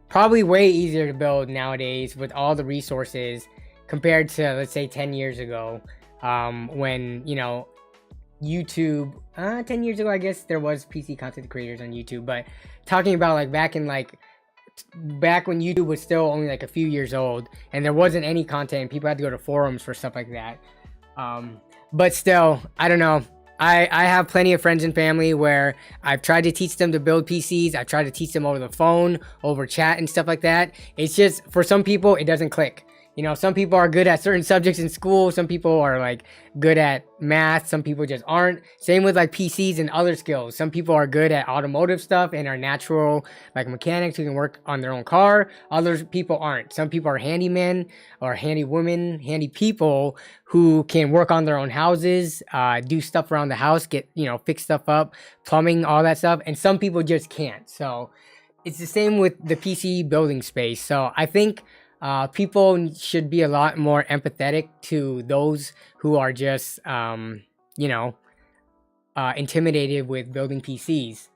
probably way easier to build nowadays with all the resources compared to, let's say, 10 years ago, when, you know, YouTube, 10 years ago, I guess there was PC content creators on YouTube, but talking about like back when YouTube was still only like a few years old and there wasn't any content and people had to go to forums for stuff like that. But still, I don't know. I have plenty of friends and family where I've tried to teach them to build PCs. I've tried to teach them over the phone, over chat and stuff like that. It's just, for some people, it doesn't click. You know, some people are good at certain subjects in school. Some people are like good at math. Some people just aren't. Same with like PCs and other skills. Some people are good at automotive stuff and are natural like mechanics who can work on their own car. Other people aren't. Some people are handymen or handy women, handy people who can work on their own houses, do stuff around the house, fix stuff up, plumbing, all that stuff. And some people just can't. So it's the same with the PC building space. So I think people should be a lot more empathetic to those who are just, intimidated with building PCs.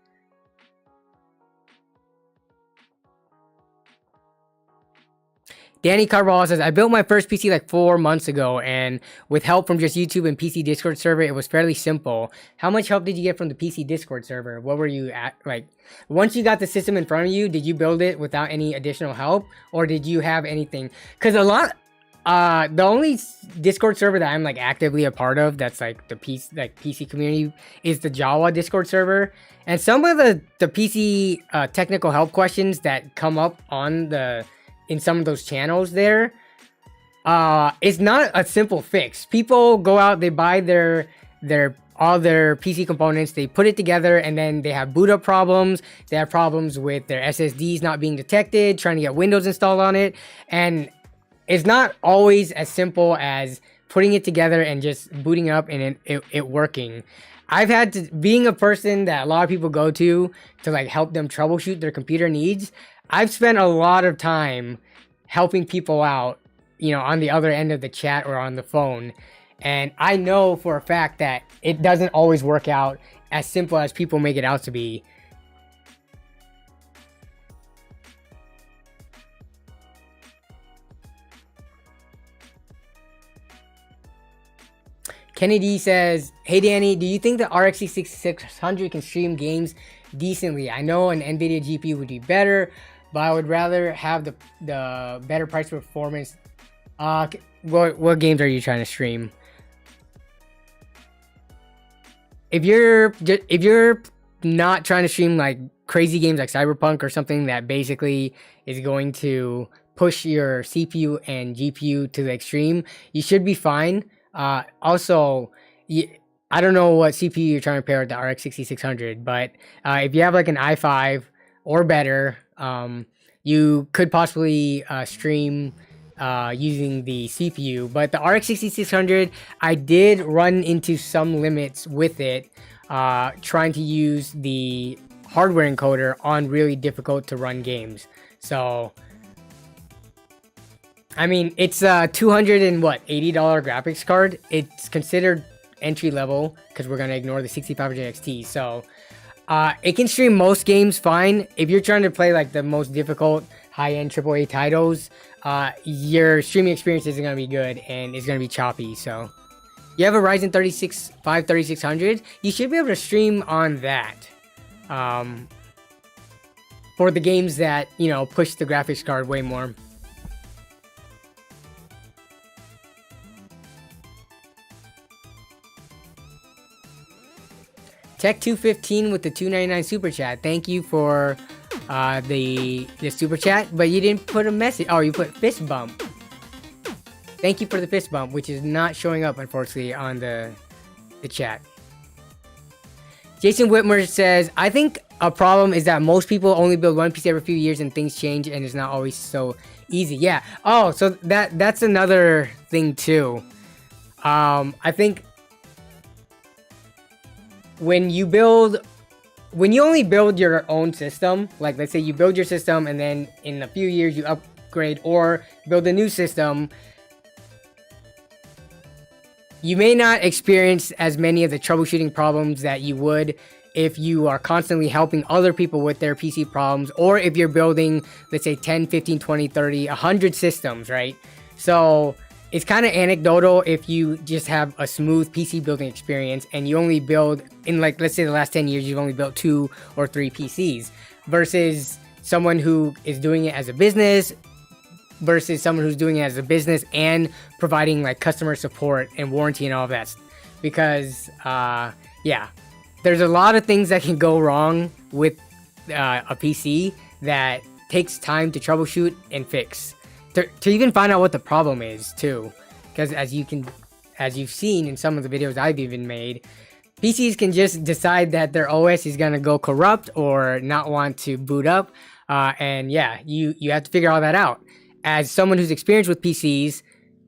Danny Carvalho says, I built my first PC like 4 months ago, and with help from just YouTube and PC Discord server, it was fairly simple. How much help did you get from the PC Discord server? What were you at? Like, once you got the system in front of you, did you build it without any additional help, or did you have anything? Because the only Discord server that I'm like actively a part of that's like the PC community is the Java Discord server. And some of the PC technical help questions that come up in some of those channels there, it's not a simple fix. People go out, they buy all their PC components, they put it together, and then they have boot up problems. They have problems with their SSDs not being detected, trying to get Windows installed on it. And it's not always as simple as putting it together and just booting up and it working. I've had to, being a person that a lot of people go to like help them troubleshoot their computer needs, I've spent a lot of time helping people out, on the other end of the chat or on the phone. And I know for a fact that it doesn't always work out as simple as people make it out to be. Kennedy says, hey Danny, do you think the RX 6600 can stream games decently? I know an NVIDIA GPU would be better, but I would rather have the better price performance. What games are you trying to stream? If you're not trying to stream like crazy games like Cyberpunk or something that basically is going to push your CPU and GPU to the extreme, you should be fine. Also, I don't know what CPU you're trying to pair with the RX 6600, but if you have like an i5 or better, you could possibly stream using the CPU. But the RX 6600, I did run into some limits with it, trying to use the hardware encoder on really difficult to run games. So, I mean, it's a $280 graphics card. It's considered entry level because we're gonna ignore the 6500 XT. So, it can stream most games fine. If you're trying to play like the most difficult high-end AAA titles, your streaming experience isn't gonna be good and it's gonna be choppy. So, you have a Ryzen 3600, you should be able to stream on that. For the games that, you know, push the graphics card way more. Tech215 with the $2.99 super chat. Thank you for the super chat, but you didn't put a message. Oh, you put fist bump. Thank you for the fist bump, which is not showing up unfortunately on the chat. Jason Whitmer says, I think a problem is that most people only build one PC every few years and things change and it's not always so easy. Yeah. Oh, so that's another thing too. I think when you only build your own system, like let's say you build your system and then in a few years you upgrade or build a new system, you may not experience as many of the troubleshooting problems that you would if you are constantly helping other people with their PC problems, or if you're building, let's say 10, 15, 20, 30, 100 systems, right? So it's kind of anecdotal if you just have a smooth PC building experience and you only build, in like, let's say the last 10 years, you've only built 2 or 3 PCs, versus someone who is doing it as a business, versus someone who's doing it as a business and providing like customer support and warranty and all of that. Because, yeah, there's a lot of things that can go wrong with a PC that takes time to troubleshoot and fix. To even find out what the problem is too. Because as you've seen in some of the videos I've even made, PCs can just decide that their OS is gonna go corrupt or not want to boot up. And yeah, you have to figure all that out. As someone who's experienced with PCs,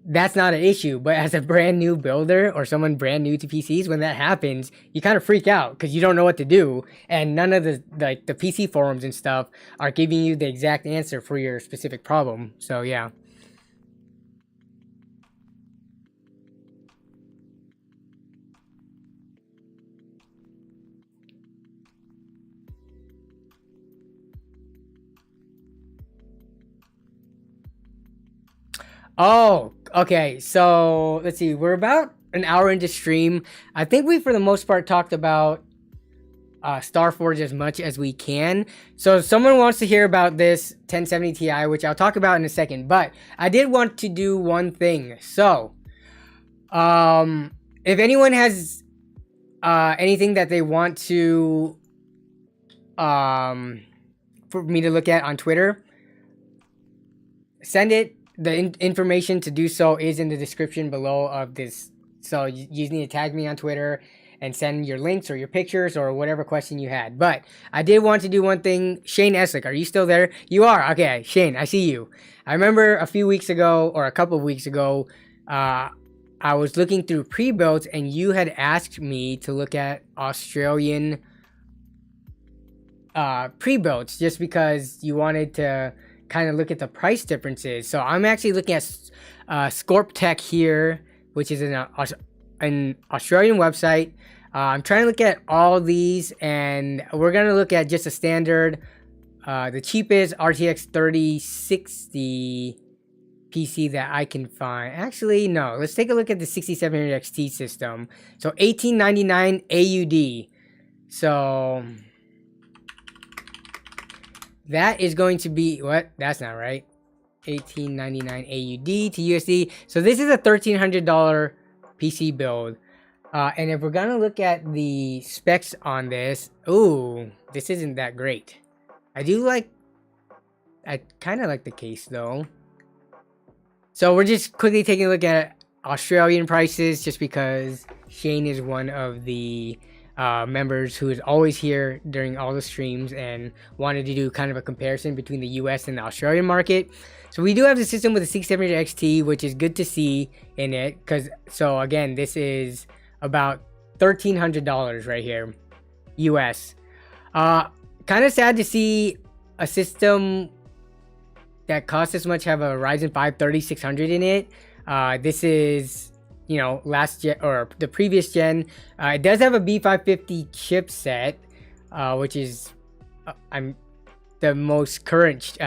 that's not an issue. But as a brand new builder or someone brand new to PCs, when that happens, you kind of freak out because you don't know what to do. And none of the PC forums and stuff are giving you the exact answer for your specific problem. So yeah. Oh, okay. So let's see. We're about an hour into stream. I think we, for the most part, talked about Starforge as much as we can. So if someone wants to hear about this 1070 Ti, which I'll talk about in a second, but I did want to do one thing. So, if anyone has anything that they want to for me to look at on Twitter, send it. The information to do so is in the description below of this. So you just need to tag me on Twitter and send your links or your pictures or whatever question you had. But I did want to do one thing. Shane Eslick, are you still there? You are. Okay, Shane, I see you. I remember a few weeks ago or a couple of weeks ago, I was looking through Prebuilt and you had asked me to look at Australian Prebuilts just because you wanted to kind of look at the price differences. So I'm actually looking at Scorp Tech here, which is an Australian website. I'm trying to look at all these, and we're going to look at just a standard, the cheapest RTX 3060 PC that I can find. Actually, no, let's take a look at the 6700 XT system. So $1899 AUD. So that is going to be, what? That's not right. $1899 AUD to USD. So this is a $1,300 PC build. And if we're going to look at the specs on this, ooh, this isn't that great. I kind of like the case though. So we're just quickly taking a look at Australian prices just because Shane is one of the members who is always here during all the streams and wanted to do kind of a comparison between the US and the Australian market. So we do have the system with the 6700 XT, which is good to see in it, because so again, this is about $1,300 right here, US. Kind of sad to see a system that costs this much have a Ryzen 5 3600 in it. This is, you know, last gen or the previous gen. It does have a B550 chipset, which is I'm the most current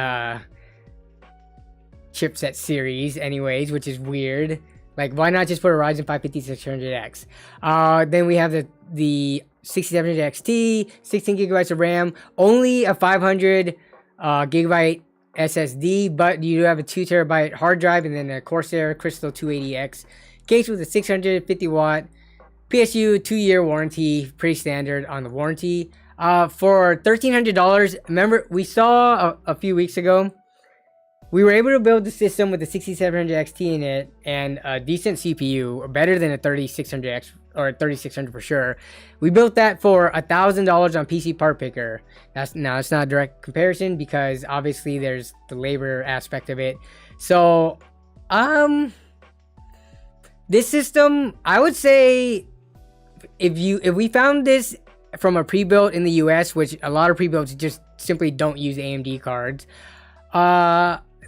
chipset series anyways, which is weird. Like, why not just put a Ryzen 5 5600X? Then we have the 6700 XT, 16 gigabytes of RAM, only a 500 gigabyte SSD, but you do have a 2 terabyte hard drive, and then a Corsair Crystal 280X case with a 650 watt PSU 2-year warranty, pretty standard on the warranty. For $1,300, remember we saw a few weeks ago, we were able to build the system with the 6700 XT in it and a decent CPU, better than a 3600X or 3600 for sure. We built that for $1,000 on PC Part Picker. It's not a direct comparison because obviously there's the labor aspect of it. So, this system, I would say, if we found this from a pre-built in the US, which a lot of pre-builts just simply don't use AMD cards,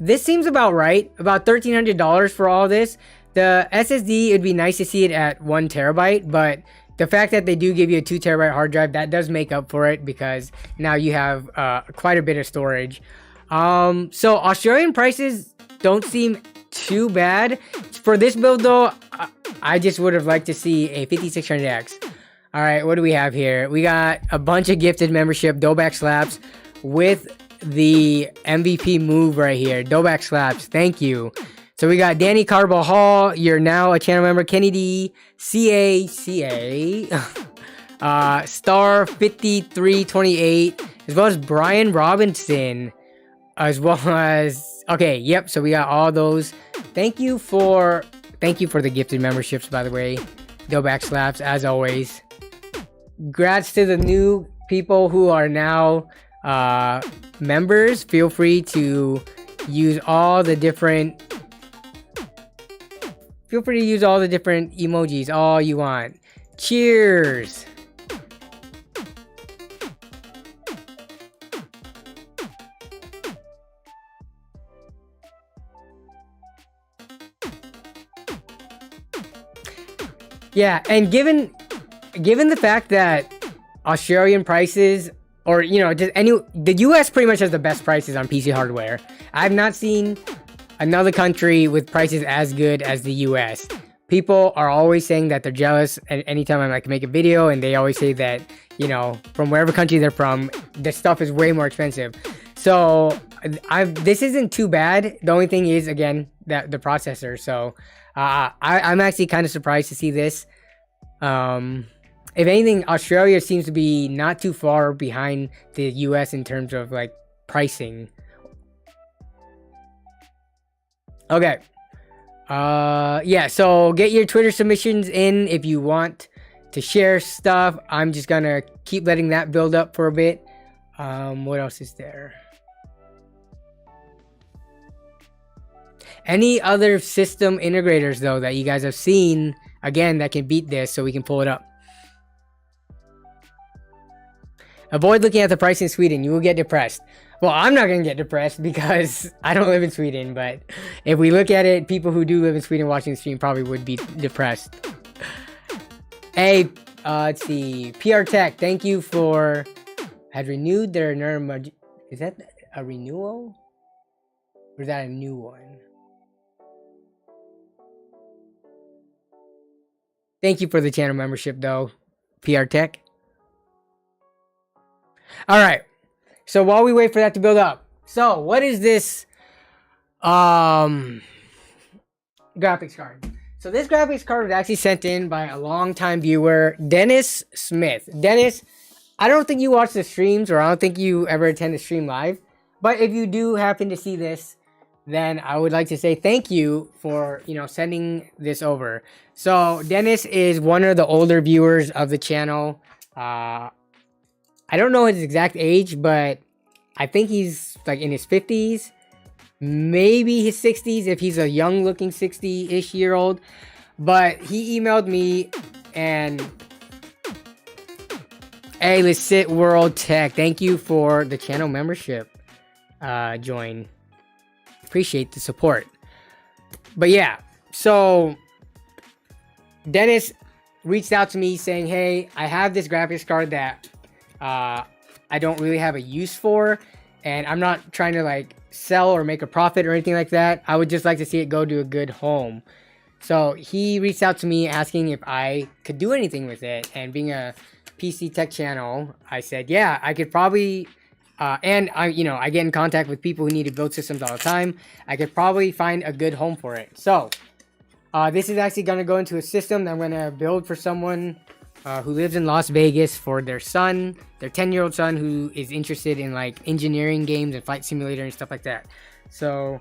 this seems about right. About $1,300 for all this. The SSD, it'd be nice to see it at 1 terabyte, but the fact that they do give you a 2 terabyte hard drive, that does make up for it because now you have quite a bit of storage. So Australian prices don't seem too bad. For this build though, I just would have liked to see a 5600X. All right, what do we have here? We got a bunch of gifted membership, Doback Slaps with the MVP move right here. Doback Slaps, thank you. So we got Danny Carbajal, you're now a channel member. Kenny D, CA, Star 5328, as well as Brian Robinson, as well as, okay, yep, so we got all those. Thank you for the gifted memberships, by the way. Doback Slaps, as always. Congrats to the new people who are now members. Feel free to use all the different emojis all you want. Cheers. Yeah, and given the fact that Australian prices, or you know, the US pretty much has the best prices on PC hardware. I've not seen another country with prices as good as the US. People are always saying that they're jealous anytime I like make a video, and they always say that, you know, from wherever country they're from, the stuff is way more expensive. So this isn't too bad. The only thing is, again, that the processor. So I'm actually kind of surprised to see this. If anything, Australia seems to be not too far behind the US in terms of like pricing. Okay. Yeah, so get your Twitter submissions in if you want to share stuff. I'm just gonna keep letting that build up for a bit. What else is there? Any other system integrators though that you guys have seen, again, that can beat this so we can pull it up? Avoid looking at the price in Sweden. You will get depressed. Well, I'm not going to get depressed because I don't live in Sweden, but if we look at it, people who do live in Sweden watching the stream probably would be depressed. Hey, let's see. PR Tech, thank you for... had renewed their... Is that a renewal? Or is that a new one? Thank you for the channel membership, though, PR Tech. All right. So while we wait for that to build up, so what is this graphics card? So this graphics card was actually sent in by a longtime viewer, Dennis Smith. Dennis, I don't think you watch the streams, or I don't think you ever attend the stream live. But if you do happen to see this, then I would like to say thank you for, sending this over. So Dennis is one of the older viewers of the channel. I don't know his exact age, but I think he's like in his 50s, maybe his 60s if he's a young looking 60-ish year old. But he emailed me and, hey, Licit World Tech, thank you for the channel membership join. Appreciate the support. But yeah, so Dennis reached out to me saying, hey, I have this graphics card that I don't really have a use for, and I'm not trying to like sell or make a profit or anything like that. I would just like to see it go to a good home. So he reached out to me asking if I could do anything with it, and being a PC tech channel, I said, yeah, I could probably, and I get in contact with people who need to build systems all the time. I could probably find a good home for it. So this is actually going to go into a system that I'm going to build for someone who lives in Las Vegas, for their son, their 10-year-old son, who is interested in like engineering games and flight simulator and stuff like that. So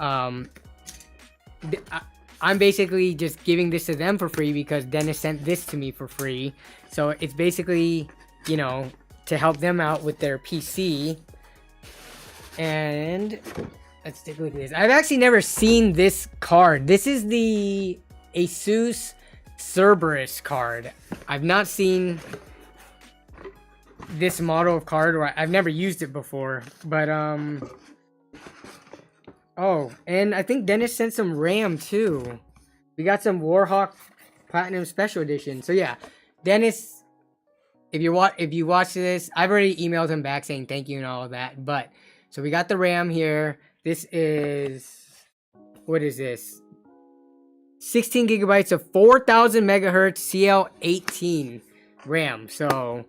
I'm basically just giving this to them for free because Dennis sent this to me for free. So it's basically, to help them out with their PC. And let's take a look at this. I've actually never seen this card. This is the Asus Cerberus card. I've not seen this model of card, or I've never used it before. But oh, and I think Dennis sent some RAM too. We got some Warhawk Platinum Special Edition. So yeah, Dennis, if you watch this, I've already emailed him back saying thank you and all of that. But so we got the RAM here. This is, what is this? 16 gigabytes of 4000 megahertz CL18 RAM. So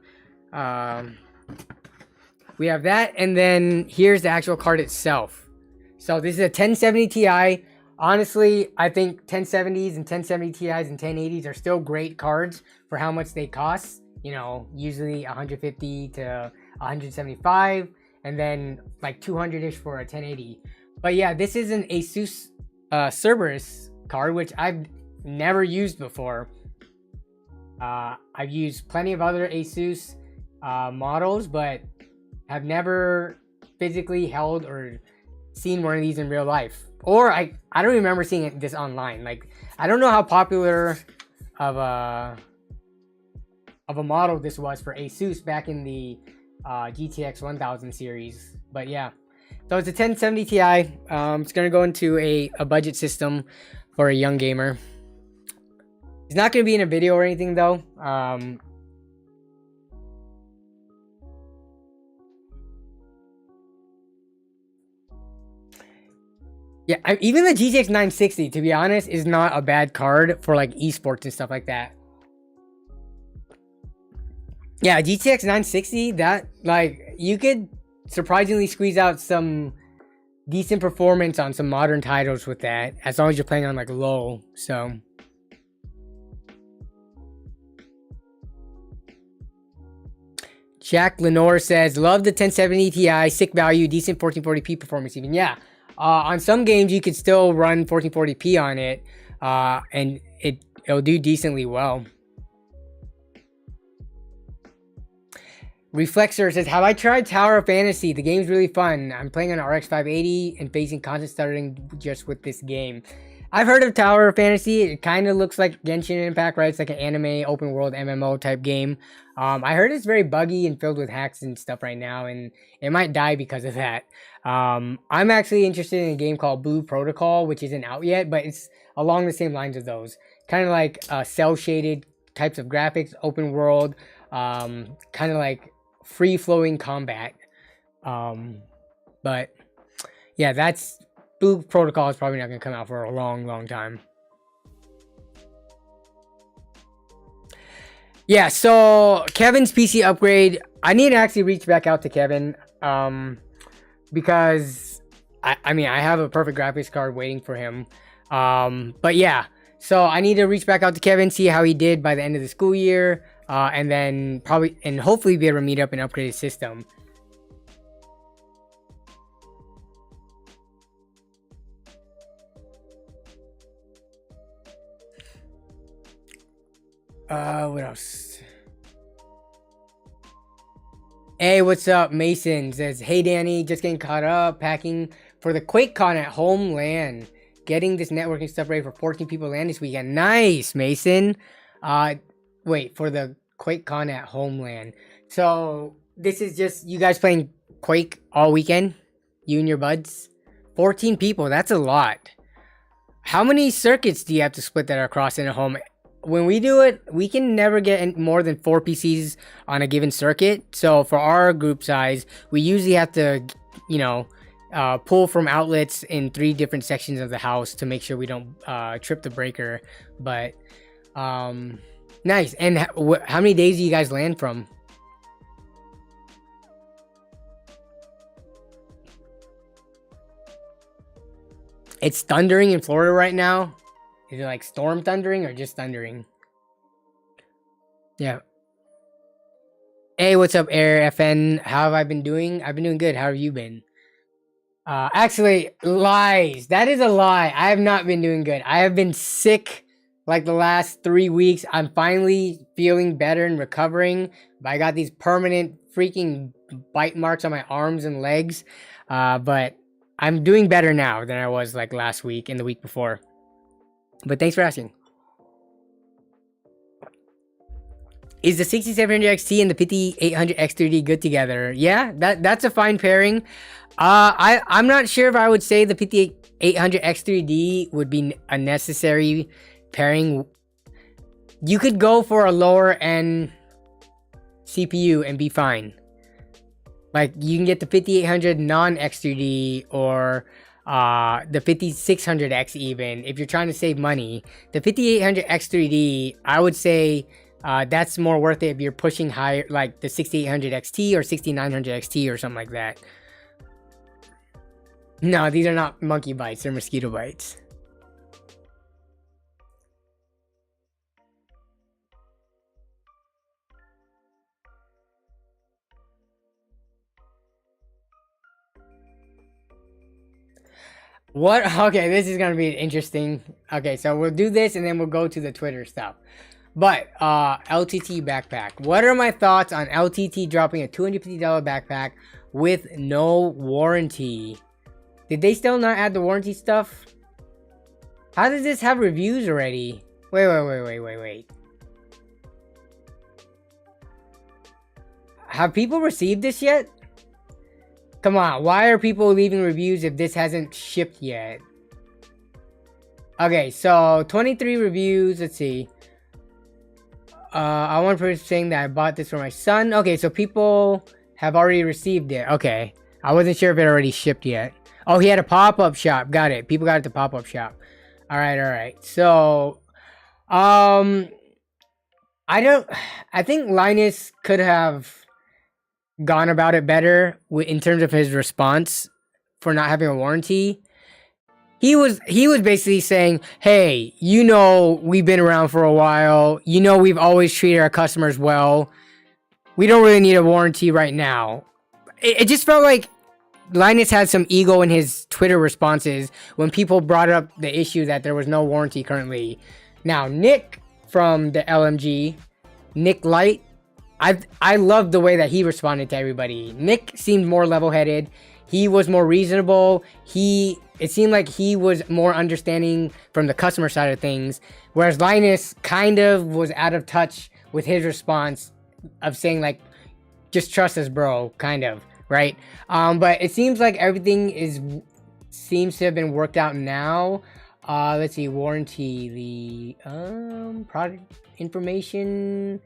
we have that, and then here's the actual card itself. So this is a 1070 Ti. Honestly, I think 1070s and 1070 Ti's and 1080s are still great cards for how much they cost. Usually 150 to 175, and then like 200-ish for a 1080. But yeah, this is an Asus Cerberus card, which I've never used before. I've used plenty of other Asus models, but have never physically held or seen one of these in real life. Or I don't remember seeing this online. Like, I don't know how popular of a model this was for Asus back in the GTX 1000 series. But yeah, so it's a 1070 Ti. It's gonna go into a budget system for a young gamer. It's not gonna be in a video or anything though. Yeah, even the GTX 960, to be honest, is not a bad card for like esports and stuff like that. Yeah, GTX 960, that, like, you could surprisingly squeeze out some decent performance on some modern titles with that, as long as you're playing on like low. So Jack Lenore says, love the 1070 Ti, sick value, decent 1440p performance even. Yeah. On some games, you could still run 1440p on it, and it'll do decently well. Reflexor says, have I tried Tower of Fantasy? The game's really fun. I'm playing on RX 580 and facing constant stuttering just with this game. I've heard of Tower of Fantasy. It kind of looks like Genshin Impact, right? It's like an anime, open world MMO type game. I heard it's very buggy and filled with hacks and stuff right now, and it might die because of that. I'm actually interested in a game called Blue Protocol, which isn't out yet, but it's along the same lines of those. Kind of like cell-shaded types of graphics, open world, kind of like free-flowing combat. But yeah, that's... Blue Protocol is probably not going to come out for a long time. Yeah, so Kevin's PC upgrade, I need to actually reach back out to Kevin, because I mean, I have a perfect graphics card waiting for him. But yeah, so I need to reach back out to Kevin, see how he did by the end of the school year, and then probably and hopefully be able to meet up and upgrade his system. What else? Hey, what's up? Mason says, hey Danny, just getting caught up, packing for the QuakeCon at home LAN. Getting this networking stuff ready for 14 people LAN this weekend. Nice, Mason. Wait, for the QuakeCon at home LAN. So this is just you guys playing Quake all weekend? You and your buds? 14 people, that's a lot. How many circuits do you have to split that across in a home? When we do it, we can never get more than 4 PCs on a given circuit. So for our group size, we usually have to, you know, pull from outlets in 3 different sections of the house to make sure we don't trip the breaker. But nice. And how many days do you guys land from? It's thundering in Florida right now. Is it like storm thundering or just thundering? Yeah. Hey, what's up, Air FN? How have I been doing? I've been doing good. How have you been? Actually, lies. That is a lie. I have not been doing good. I have been sick like the last 3 weeks. I'm finally feeling better and recovering. But I got these permanent freaking bite marks on my arms and legs. But I'm doing better now than I was like last week and the week before. But thanks for asking. Is the 6700 XT and the 5800 X3D good together? Yeah, that's a fine pairing. I'm not sure if I would say the 5800 X3D would be a necessary pairing. You could go for a lower end CPU and be fine. Like you can get the 5800 non X3D or the 5600X even if you're trying to save money. The 5800 X3D, I would say that's more worth it if you're pushing higher, like the 6800 XT or 6900 XT or something like that. No, these are not monkey bites, they're mosquito bites. What? Okay, this is gonna be interesting. Okay, so we'll do this and then we'll go to the Twitter stuff. But LTT backpack. What are my thoughts on LTT dropping a $250 backpack with no warranty? Did they still not add the warranty stuff? How does this have reviews already? Wait. Have people received this yet? Come on, why are people leaving reviews if this hasn't shipped yet? Okay, so 23 reviews, let's see. I want to saying that I bought this for my son. Okay, so people have already received it. Okay, I wasn't sure if it already shipped yet. Oh, he had a pop-up shop. Got it. People got it at the pop-up shop. All right. So, I think Linus could have gone about it better in terms of his response for not having a warranty. He was basically saying, hey, you know, we've been around for a while. You know, we've always treated our customers well. We don't really need a warranty right now. It just felt like Linus had some ego in his Twitter responses when people brought up the issue that there was no warranty currently. Now, Nick from the LMG, Nick Light, I loved the way that he responded to everybody. Nick seemed more level-headed. He was more reasonable. It seemed like he was more understanding from the customer side of things, whereas Linus kind of was out of touch with his response of saying like, just trust us, bro, kind of, right? But it seems like everything seems to have been worked out now. Let's see, warranty, the product information.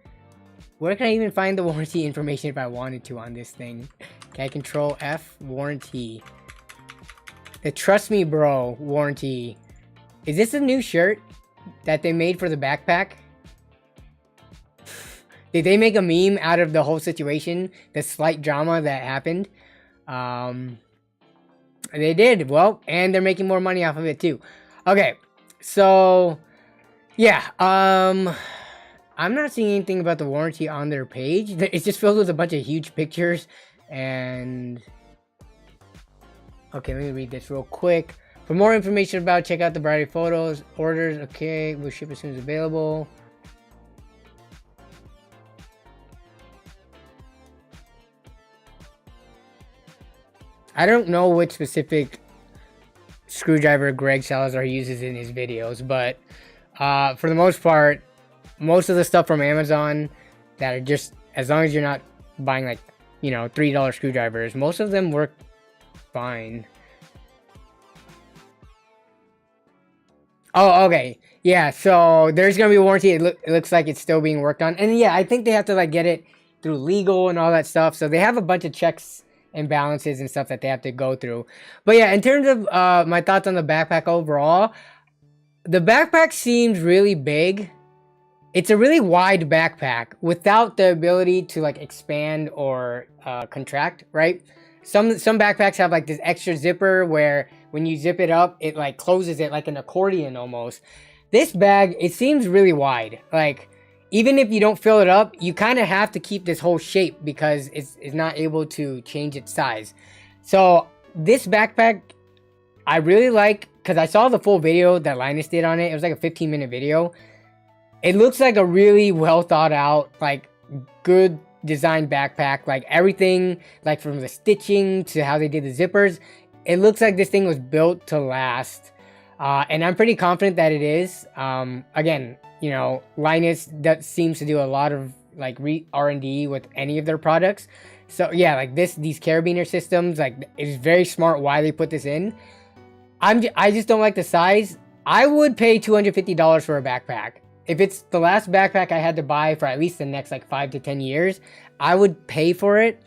Where can I even find the warranty information if I wanted to on this thing? Can I control F? Warranty. The Trust Me Bro warranty. Is this a new shirt that they made for the backpack? Did they make a meme out of the whole situation? The slight drama that happened? They did. Well, and they're making more money off of it too. Okay, so yeah, I'm not seeing anything about the warranty on their page. It's just filled with a bunch of huge pictures and... Okay, let me read this real quick. For more information about, check out the variety of photos, orders. Okay, we'll ship as soon as available. I don't know which specific screwdriver Greg Salazar uses in his videos, but for the most part, most of the stuff from Amazon that are just, as long as you're not buying like, you know, $3 screwdrivers, most of them work fine. Oh, okay. Yeah, so there's gonna be a warranty. It looks like it's still being worked on. And yeah, I think they have to like get it through legal and all that stuff. So they have a bunch of checks and balances and stuff that they have to go through. But yeah, in terms of my thoughts on the backpack overall, the backpack seems really big. It's a really wide backpack without the ability to like expand or contract, right? Some backpacks have like this extra zipper where when you zip it up, it like closes it like an accordion almost. This bag, it seems really wide. Like, even if you don't fill it up, you kind of have to keep this whole shape because it's not able to change its size. So this backpack, I really like, because I saw the full video that Linus did on it. It was like a 15-minute video. It looks like a really well thought out, like good designed backpack. Like everything, like from the stitching to how they did the zippers, it looks like this thing was built to last. And I'm pretty confident that it is. Again, you know, Linus seems to do a lot of like R&D with any of their products. So yeah, like these carabiner systems, like it's very smart why they put this in. I just don't like the size. I would pay $250 for a backpack. If it's the last backpack I had to buy for at least the next like 5 to 10 years, I would pay for it.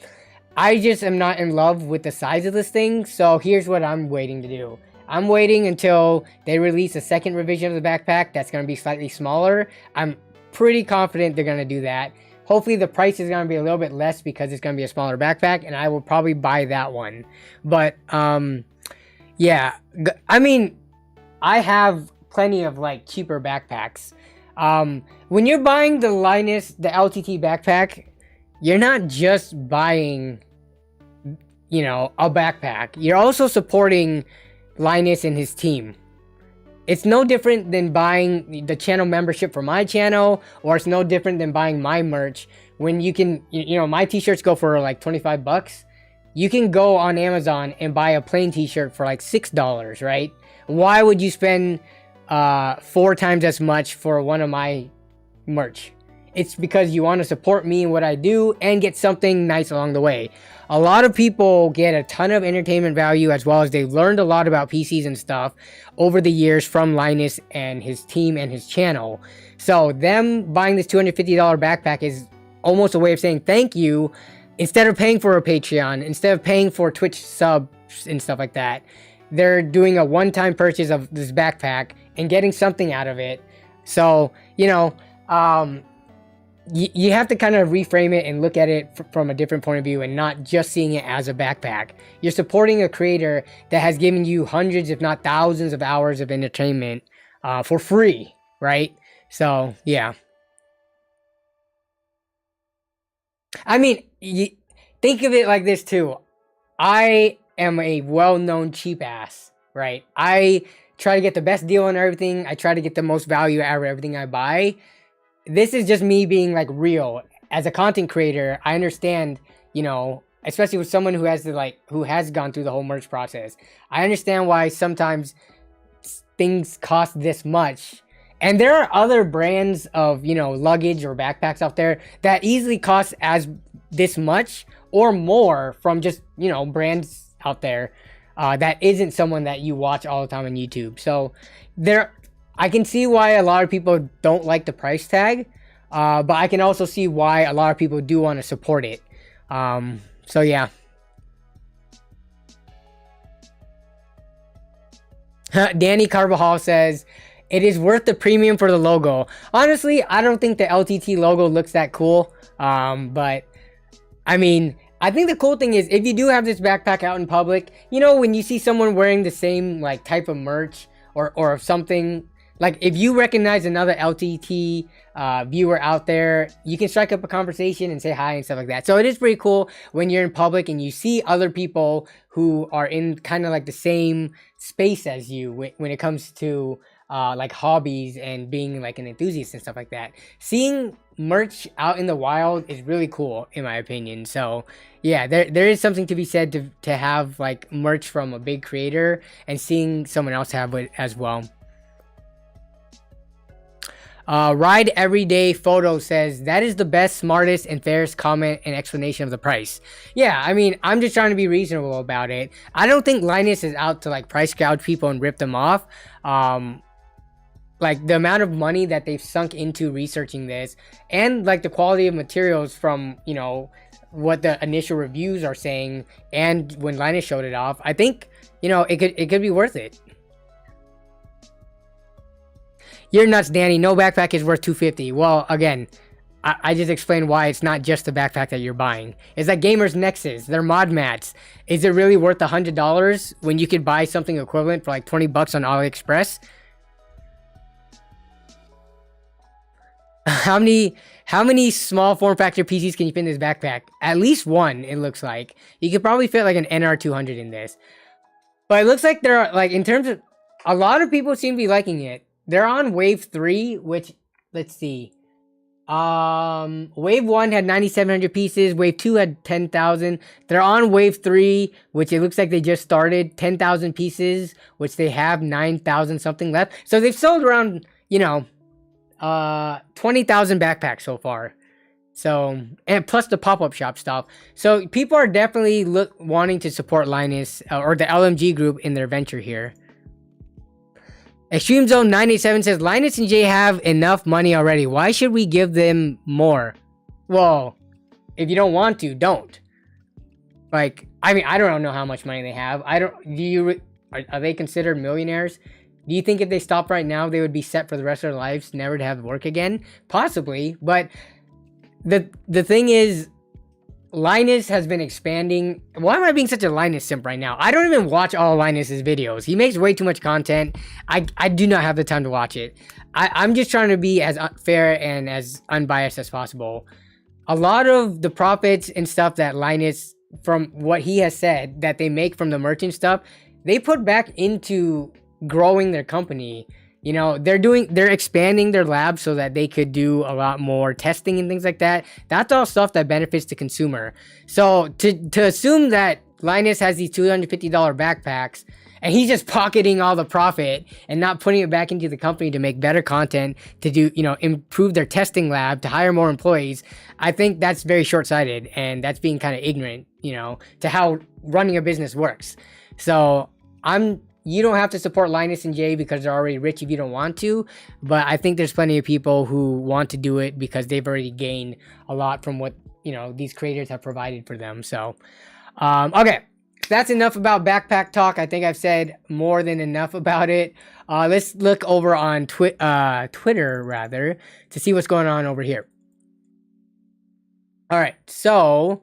I just am not in love with the size of this thing. So here's what I'm waiting to do. I'm waiting until they release a second revision of the backpack that's going to be slightly smaller. I'm pretty confident they're going to do that. Hopefully the price is going to be a little bit less because it's going to be a smaller backpack, and I will probably buy that one. But yeah, I mean, I have plenty of like cheaper backpacks. When you're buying the Linus, the LTT backpack, you're not just buying, you know, a backpack. You're also supporting Linus and his team. It's no different than buying the channel membership for my channel, or it's no different than buying my merch. When you can, you know, my t-shirts go for like 25 bucks. You can go on Amazon and buy a plain t-shirt for like $6, right? Why would you spend 4 times as much for one of my merch? It's because you want to support me and what I do and get something nice along the way. A lot of people get a ton of entertainment value, as well as they learned a lot about PCs and stuff over the years from Linus and his team and his channel. So them buying this $250 backpack is almost a way of saying thank you. Instead of paying for a Patreon, instead of paying for Twitch subs and stuff like that, they're doing a one-time purchase of this backpack and getting something out of it. So, you know, you have to kind of reframe it and look at it from a different point of view and not just seeing it as a backpack. You're supporting a creator that has given you hundreds, if not thousands of hours of entertainment for free, right? So, yeah. I mean, think of it like this too. I am a well-known cheap ass, right? I try to get the best deal on everything. I try to get the most value out of everything I buy. This is just me being like real. As a content creator, I understand, you know, especially with someone who has gone through the whole merch process. I understand why sometimes things cost this much. And there are other brands of, you know, luggage or backpacks out there that easily cost as this much or more from just, you know, brands out there that isn't someone that you watch all the time on YouTube. So I can see why a lot of people don't like the price tag, but I can also see why a lot of people do want to support it. So yeah. Danny Carvajal says, it is worth the premium for the logo. Honestly, I don't think the LTT logo looks that cool. But I mean, I think the cool thing is if you do have this backpack out in public, you know, when you see someone wearing the same like type of merch or something, like if you recognize another LTT viewer out there, you can strike up a conversation and say hi and stuff like that. So it is pretty cool when you're in public and you see other people who are in kind of like the same space as you when it comes to like hobbies and being like an enthusiast and stuff like that. Seeing merch out in the wild is really cool, in my opinion. So yeah, there is something to be said to have like merch from a big creator and seeing someone else have it as well. Ride Everyday Photo says, that is the best, smartest, and fairest comment and explanation of the price. Yeah, I mean, I'm just trying to be reasonable about it. I don't think Linus is out to like price gouge people and rip them off. Like the amount of money that they've sunk into researching this and like the quality of materials from, you know, what the initial reviews are saying and when Linus showed it off, I think, you know, it could be worth it. You're nuts, Danny. No backpack is worth $250. Well, again, I just explained why it's not just the backpack that you're buying. It's like Gamers Nexus. They're mod mats. Is it really worth $100 when you could buy something equivalent for like 20 bucks on AliExpress? How many small form factor PCs can you fit in this backpack? At least one, it looks like. You could probably fit like an NR200 in this. But it looks like there are, like, in terms of, a lot of people seem to be liking it. They're on wave 3, which, let's see. Wave 1 had 9,700 pieces. Wave 2 had 10,000. They're on wave 3, which it looks like they just started. 10,000 pieces, which they have 9,000 something left. So they've sold around, you know, 20,000 backpacks so far. So, and plus the pop-up shop stuff. So people are definitely wanting to support Linus or the LMG group in their venture here. Extreme Zone 987 says, Linus and Jay have enough money already. Why should we give them more? Well, if you don't want to, don't. Like, I mean, I don't know how much money they have. Are they considered millionaires? Do you think if they stopped right now, they would be set for the rest of their lives, never to have work again? Possibly, but the thing is, Linus has been expanding. Why am I being such a Linus simp right now? I don't even watch all Linus's videos. He makes way too much content. I do not have the time to watch it. I'm just trying to be as fair and as unbiased as possible. A lot of the profits and stuff that Linus, from what he has said, that they make from the merchant stuff, they put back into growing their company. You know, they're expanding their lab so that they could do a lot more testing and things like that. That's all stuff that benefits the consumer. So to assume that Linus has these $250 backpacks and he's just pocketing all the profit and not putting it back into the company to make better content, to do, you know, improve their testing lab, to hire more employees, I think that's very short-sighted, and that's being kind of ignorant, you know, to how running a business works. So you don't have to support Linus and Jay because they're already rich if you don't want to, but I think there's plenty of people who want to do it because they've already gained a lot from what, you know, these creators have provided for them. So, okay, that's enough about backpack talk. I think I've said more than enough about it. Let's look over on Twitter, rather, to see what's going on over here. All right, so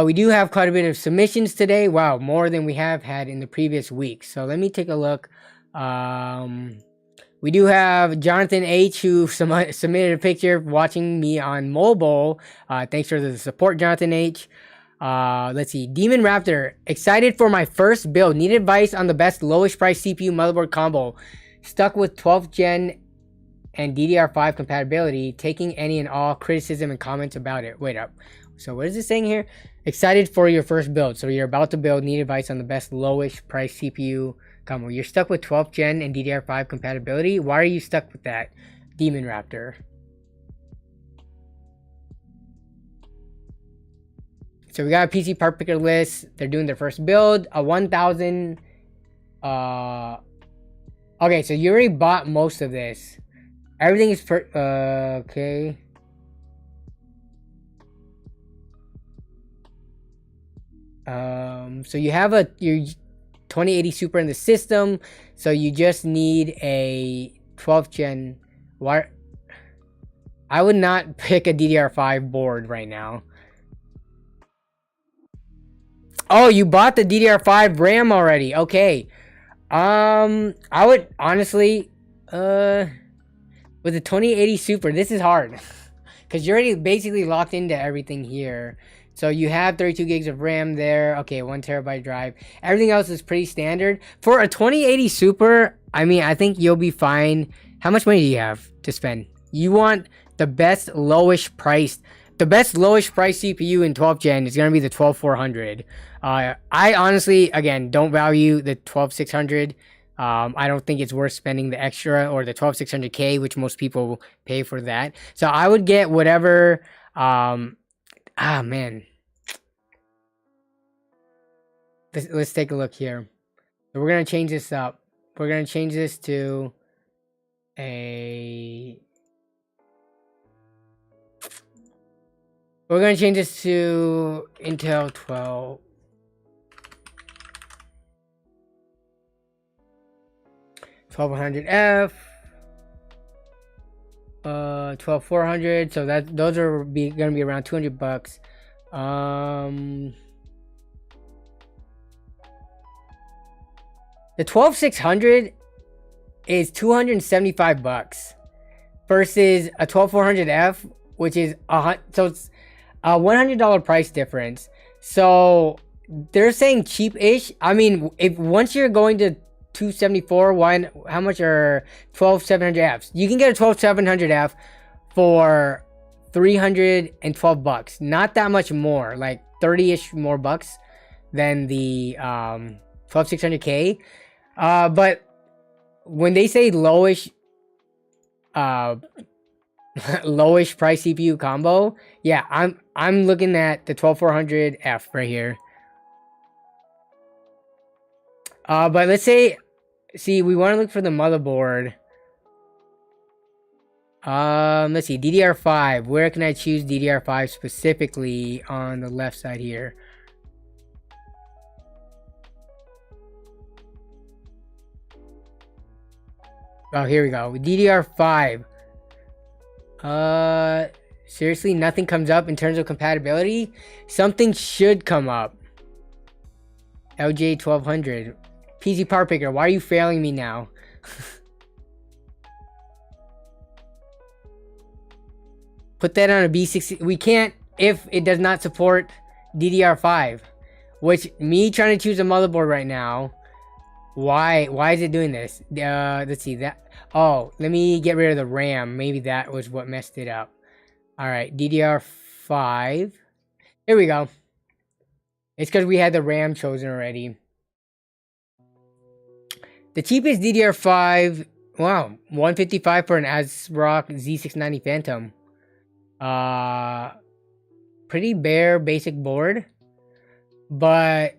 we do have quite a bit of submissions today. Wow, more than we have had in the previous week. So let me take a look. We do have Jonathan H, who submitted a picture watching me on mobile. Thanks for the support, Jonathan H. Let's see. Demon Raptor, excited for my first build. Need advice on the best lowest price CPU motherboard combo. Stuck with 12th gen and DDR5 compatibility. Taking any and all criticism and comments about it. Wait up. So what is it saying here? Excited for your first build. So you're about to build, need advice on the best lowest price CPU combo. You're stuck with 12th gen and DDR5 compatibility. Why are you stuck with that, Demon Raptor? So we got a PC part picker list. They're doing their first build. A 1,000. Okay, so you already bought most of this. Everything is okay. So you have your 2080 Super in the system, so you just need a 12th gen. Why? I would not pick a DDR5 board right now. Oh, you bought the DDR5 RAM already. Okay. I would honestly, with the 2080 Super, this is hard because you're already basically locked into everything here. So you have 32 gigs of RAM there. Okay, 1 terabyte drive. Everything else is pretty standard. For a 2080 Super, I mean, I think you'll be fine. How much money do you have to spend? You want the best lowest price CPU in 12th gen is going to be the 12400. I honestly, again, don't value the 12600. I don't think it's worth spending the extra, or the 12600K, which most people pay for that. So I would get whatever, man. Let's take a look here. So we're going to change this up. We're going to change this to a... We're going to change this to Intel 12. 1200F. 12400. So those are going to be around $200. The 12600 is $275 versus a 12400F, which is so it's a $100 price difference. So they're saying cheap-ish. I mean, if once you're going to 274, how much are 12700Fs? You can get a 12700F for $312. Not that much more, like 30-ish more bucks than the 12600K. But when they say lowish lowish price CPU combo, yeah, I'm looking at the 12400F right here. But let's say, we want to look for the motherboard. Let's see, DDR5. Where can I choose DDR5 specifically on the left side here? Oh, here we go. DDR5. Seriously, nothing comes up in terms of compatibility? Something should come up. LJ 1200. PC Power Picker, why are you failing me now? Put that on a B60. We can't if it does not support DDR5. Which, me trying to choose a motherboard right now. Why is it doing this? Let's see that. Oh, let me get rid of the RAM. Maybe that was what messed it up. All right, DDR5. Here we go. It's because we had the RAM chosen already. The cheapest DDR5, wow, $155 for an ASRock Z690 Phantom. Pretty bare basic board, but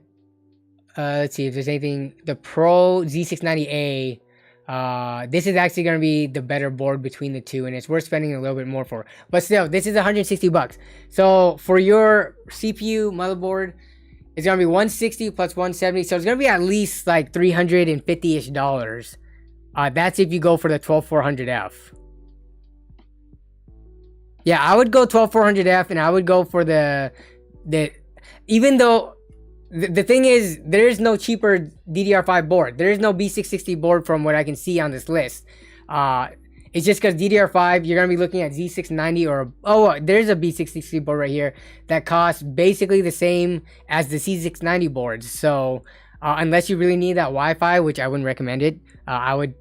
let's see if there's anything. The Pro Z690A. This is actually going to be the better board between the two, and it's worth spending a little bit more for. But still, this is $160. So for your CPU motherboard, it's going to be $160 plus $170. So it's going to be at least like $350-ish. That's if you go for the 12400F. Yeah, I would go 12400F, and I would go for the even though the thing is, there is no cheaper DDR5 board. There is no B660 board from what I can see on this list. It's just because DDR5, you're going to be looking at Z690 or... Oh, there's a B660 board right here that costs basically the same as the C690 boards. So, unless you really need that Wi-Fi, which I wouldn't recommend it, I would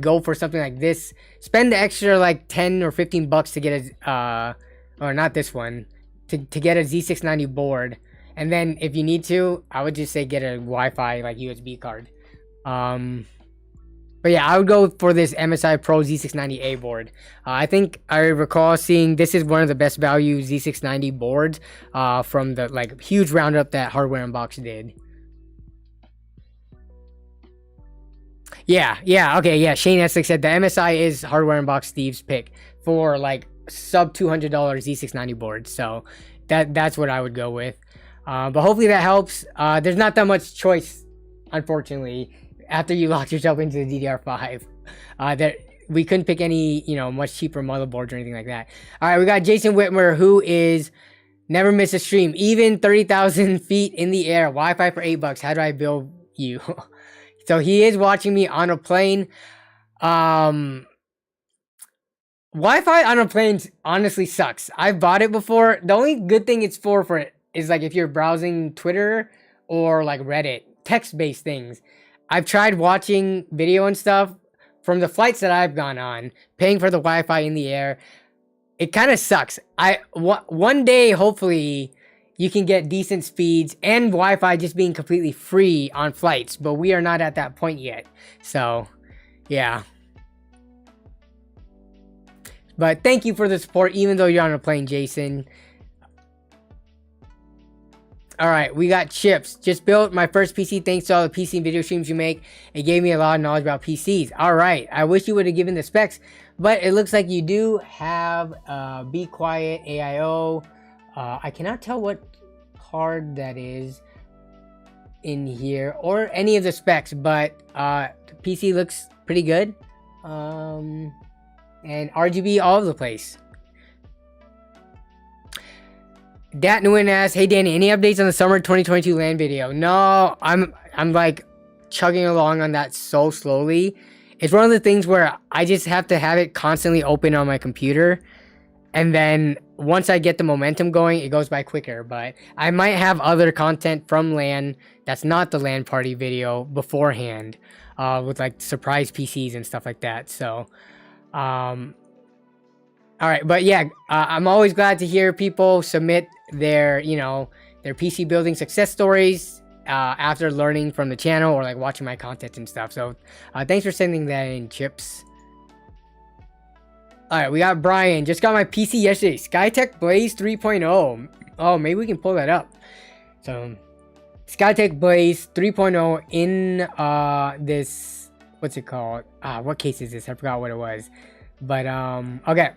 go for something like this. Spend the extra like 10 or 15 bucks to get a... or not this one. To get a Z690 board. And then if you need to, I would just say get a Wi-Fi like USB card. But yeah, I would go for this MSI Pro Z690A board. I think I recall seeing this is one of the best value Z690 boards from the like huge roundup that Hardware Unboxed did. Yeah, okay, yeah. Shane Eslick said the MSI is Hardware Unboxed Steve's pick for like sub $200 Z690 boards. So that's what I would go with. But hopefully that helps. There's not that much choice, unfortunately, after you locked yourself into the DDR5. That we couldn't pick any, much cheaper motherboards or anything like that. All right, we got Jason Whitmer, who is never miss a stream, even 30,000 feet in the air. Wi-Fi for $8. How do I bill you? So he is watching me on a plane. Wi-Fi on a plane honestly sucks. I've bought it before. The only good thing it's for it is like if you're browsing Twitter or like Reddit, text-based things. I've tried watching video and stuff from the flights that I've gone on, paying for the Wi-Fi in the air. it kind of sucks. One day, hopefully, you can get decent speeds and Wi-Fi just being completely free on flights, but we are not at that point yet. So, yeah. But thank you for the support, even though you're on a plane, Jason. All right, we got Chips. Just built my first PC thanks to all the PC and video streams you make. It gave me a lot of knowledge about PCs. All right, I wish you would have given the specs, but it looks like you do have Be Quiet, AIO. I cannot tell what card that is in here or any of the specs, but the PC looks pretty good. And RGB all over the place. Dat Nguyen asks, hey Danny, any updates on the summer 2022 LAN video? No, I'm like chugging along on that so slowly. It's one of the things where I just have to have it constantly open on my computer, and then once I get the momentum going, it goes by quicker. But I might have other content from LAN that's not the LAN party video beforehand, with like surprise PCs and stuff like that. So all right, but yeah, I'm always glad to hear people submit their, their PC building success stories after learning from the channel or like watching my content and stuff. So thanks for sending that in, Chips. All right, we got Brian. Just got my PC yesterday. Skytech Blaze 3.0. Oh, maybe we can pull that up. So Skytech Blaze 3.0 in this, what's it called? What case is this? I forgot what it was. But okay.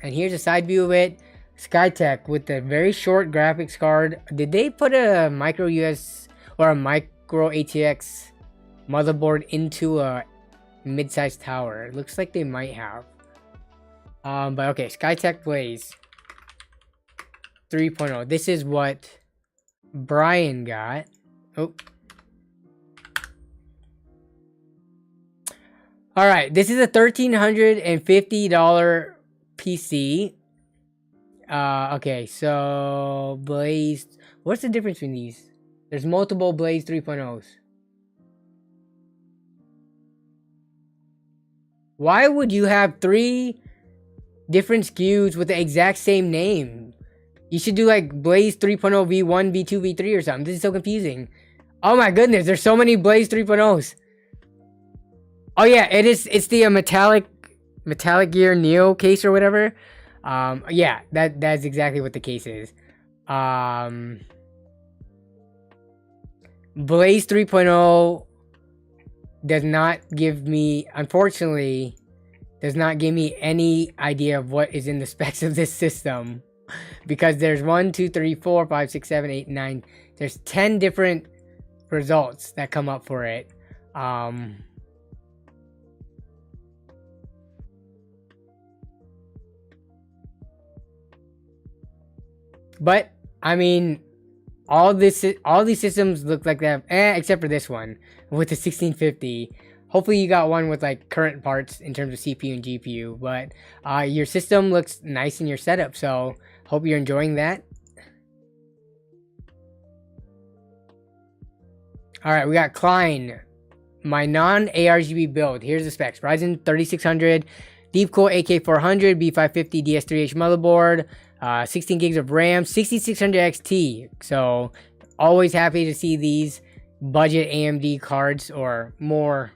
And here's a side view of it. Skytech with a very short graphics card. Did they put a micro US or a micro ATX motherboard into a mid-sized tower? It looks like they might have. But okay, Skytech Blaze 3.0. This is what Brian got. Oh. All right, this is a $1,350 PC. Okay, so Blaze. What's the difference between these? There's multiple Blaze 3.0s. Why would you have 3 different SKUs with the exact same name? You should do like Blaze 3.0 V1, V2, V3 or something. This is so confusing. Oh my goodness, there's so many Blaze 3.0s. Oh yeah, it's the metallic gear Neo case or whatever. Yeah, that's exactly what the case is. Blaze 3.0 does not give me, unfortunately, does not give me any idea of what is in the specs of this system, because there's 1, 2, 3, 4, 5, 6, 7, 8, 9. There's 10 different results that come up for it. But I mean, all these systems look like they have, except for this one with the 1650. Hopefully you got one with like current parts in terms of CPU and GPU. But your system looks nice in your setup, so hope you're enjoying that. All right, we got Klein, my non-ARGB build. Here's the specs: Ryzen 3600, Deepcool AK400, B550 DS3H motherboard. 16 gigs of RAM, 6600 XT. So always happy to see these budget AMD cards or more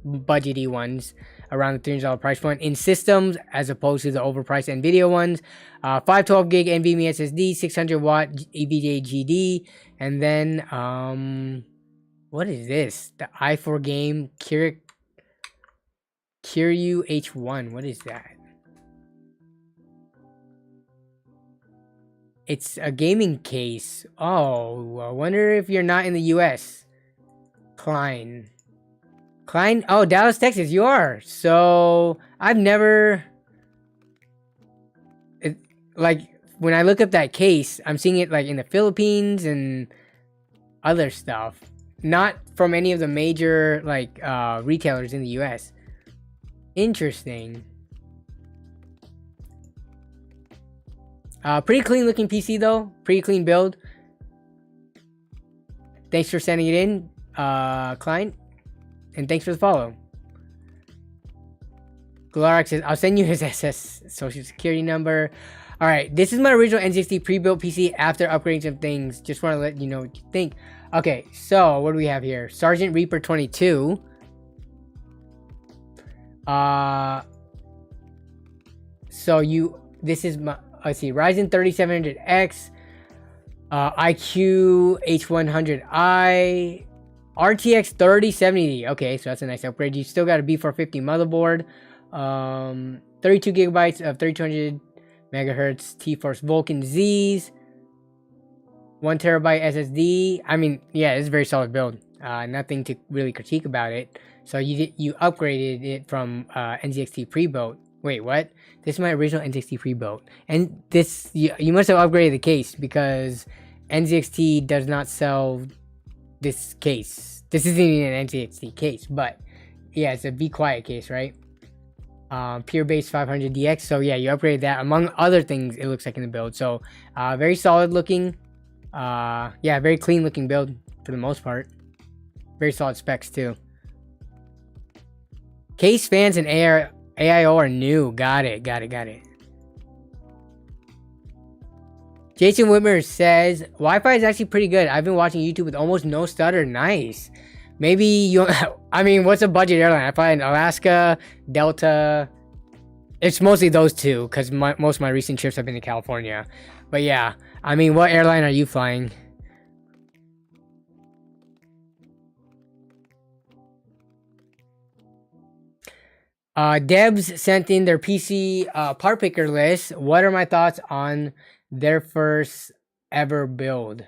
budgety ones around the $300 price point in systems as opposed to the overpriced NVIDIA ones. 512 gig NVMe SSD, 600 watt EVGA GD, and then what is this? The i4 game Kiryu H1. What is that? It's a gaming case. Oh, I wonder if you're not in the US. Klein. Oh, Dallas, Texas, you are. So, I've never... like, when I look up that case, I'm seeing it, like, in the Philippines and other stuff. Not from any of the major, like, retailers in the US. Interesting. Pretty clean looking PC though. Pretty clean build. Thanks for sending it in, Klein. And thanks for the follow. Glarak says, I'll send you his SS social security number. All right, this is my original NZXT pre-built PC after upgrading some things. Just want to let you know what you think. Okay, so what do we have here? Sergeant Reaper 22. This is my, let's see, Ryzen 3700X, IQ H100i, RTX 3070. Okay, so that's a nice upgrade. You still got a B450 motherboard, 32 gigabytes of 3200 megahertz T-Force Vulcan Z's, 1 terabyte SSD. I mean, yeah, it's a very solid build. Nothing to really critique about it. So you upgraded it from NZXT pre-built. Wait, what? This is my original NZXT pre-built, and this you must have upgraded the case because NZXT does not sell this case. This isn't even an NZXT case, but yeah, it's a Be Quiet case, right? Pure Base 500 DX. So yeah, you upgraded that among other things. It looks like in the build. So very solid looking. Yeah, very clean looking build for the most part. Very solid specs too. Case fans and AIO are new. Got it. Jason Whitmer says Wi-Fi is actually pretty good. I've been watching YouTube with almost no stutter. Nice. Maybe you. I mean, what's a budget airline? I fly in Alaska, Delta. It's mostly those two because most of my recent trips have been to California. But yeah, I mean, what airline are you flying? Debs sent in their PC part picker list. What are my thoughts on their first ever build?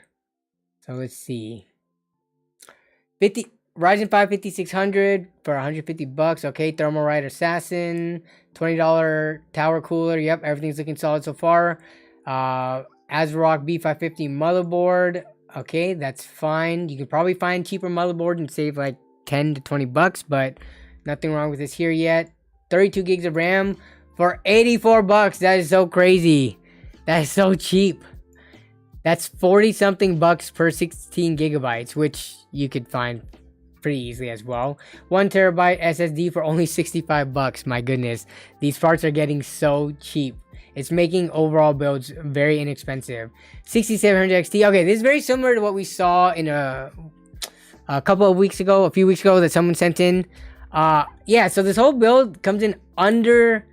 So let's see. Ryzen 5 5600 for 150 bucks. Okay, Thermalright Assassin, $20 tower cooler. Yep, everything's looking solid so far. ASRock B550 motherboard. Okay, that's fine. You can probably find cheaper motherboard and save like 10 to 20 bucks, but nothing wrong with this here yet. 32 gigs of RAM for 84 bucks. That is so crazy. That is so cheap. That's 40 something bucks per 16 gigabytes, which you could find pretty easily as well. 1 terabyte SSD for only 65 bucks. My goodness, these parts are getting so cheap. It's making overall builds very inexpensive. 6700 XT. Okay, this is very similar to what we saw in a few weeks ago that someone sent in. Yeah, so this whole build comes in under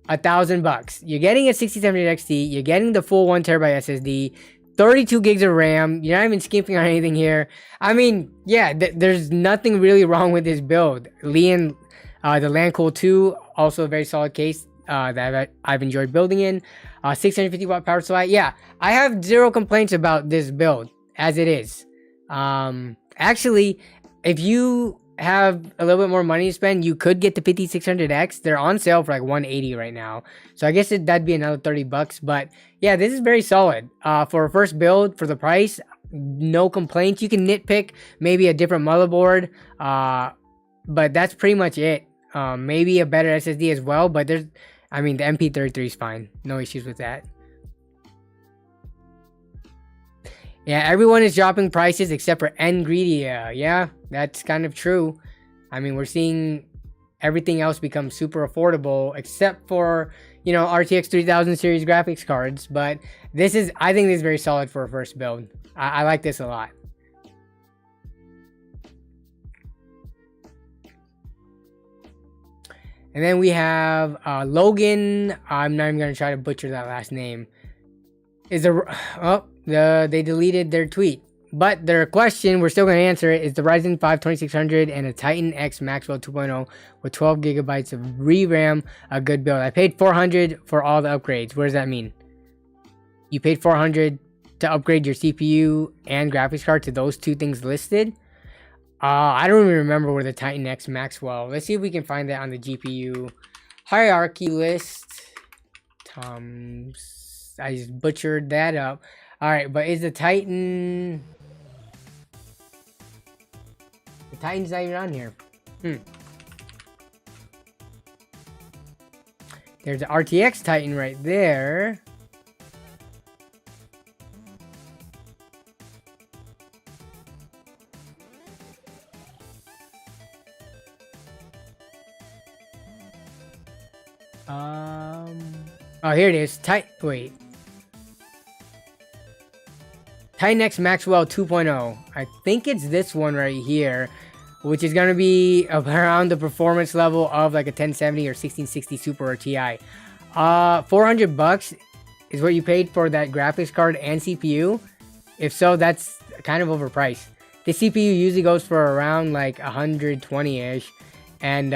$1,000. You're getting a 6700 XT. You're getting the full 1 terabyte SSD. 32 gigs of RAM. You're not even skimping on anything here. I mean, yeah, there's nothing really wrong with this build. Leon, the Landcool 2, also a very solid case that I've enjoyed building in. 650 watt power supply. Yeah, I have zero complaints about this build as it is. Actually, if you have a little bit more money to spend, you could get the 5600X. They're on sale for like 180 right now, so I guess that'd be another 30 bucks. But yeah, this is very solid for a first build for the price. No complaints. You can nitpick maybe a different motherboard, but that's pretty much it. Maybe a better SSD as well, but the MP33 is fine. No issues with that. Yeah, everyone is dropping prices except for Nvidia. Yeah, that's kind of true. I mean, we're seeing everything else become super affordable except for, RTX 3000 series graphics cards. But I think this is very solid for a first build. I like this a lot. And then we have Logan. I'm not even going to try to butcher that last name. They deleted their tweet. But their question, we're still going to answer it, is the Ryzen 5 2600 and a Titan X Maxwell 2.0 with 12 gigabytes of RAM a good build? I paid $400 for all the upgrades. What does that mean? You paid $400 to upgrade your CPU and graphics card to those two things listed? I don't even remember where the Titan X Maxwell. Let's see if we can find that on the GPU hierarchy list. I just butchered that up. Alright, but is the Titan... The Titan's not even on here. There's the RTX Titan right there. Oh, here it is. Wait. Titan Maxwell 2.0. I think it's this one right here, which is going to be around the performance level of like a 1070 or 1660 Super or Ti. $400 is what you paid for that graphics card and CPU. If so, that's kind of overpriced. The CPU usually goes for around like 120-ish, and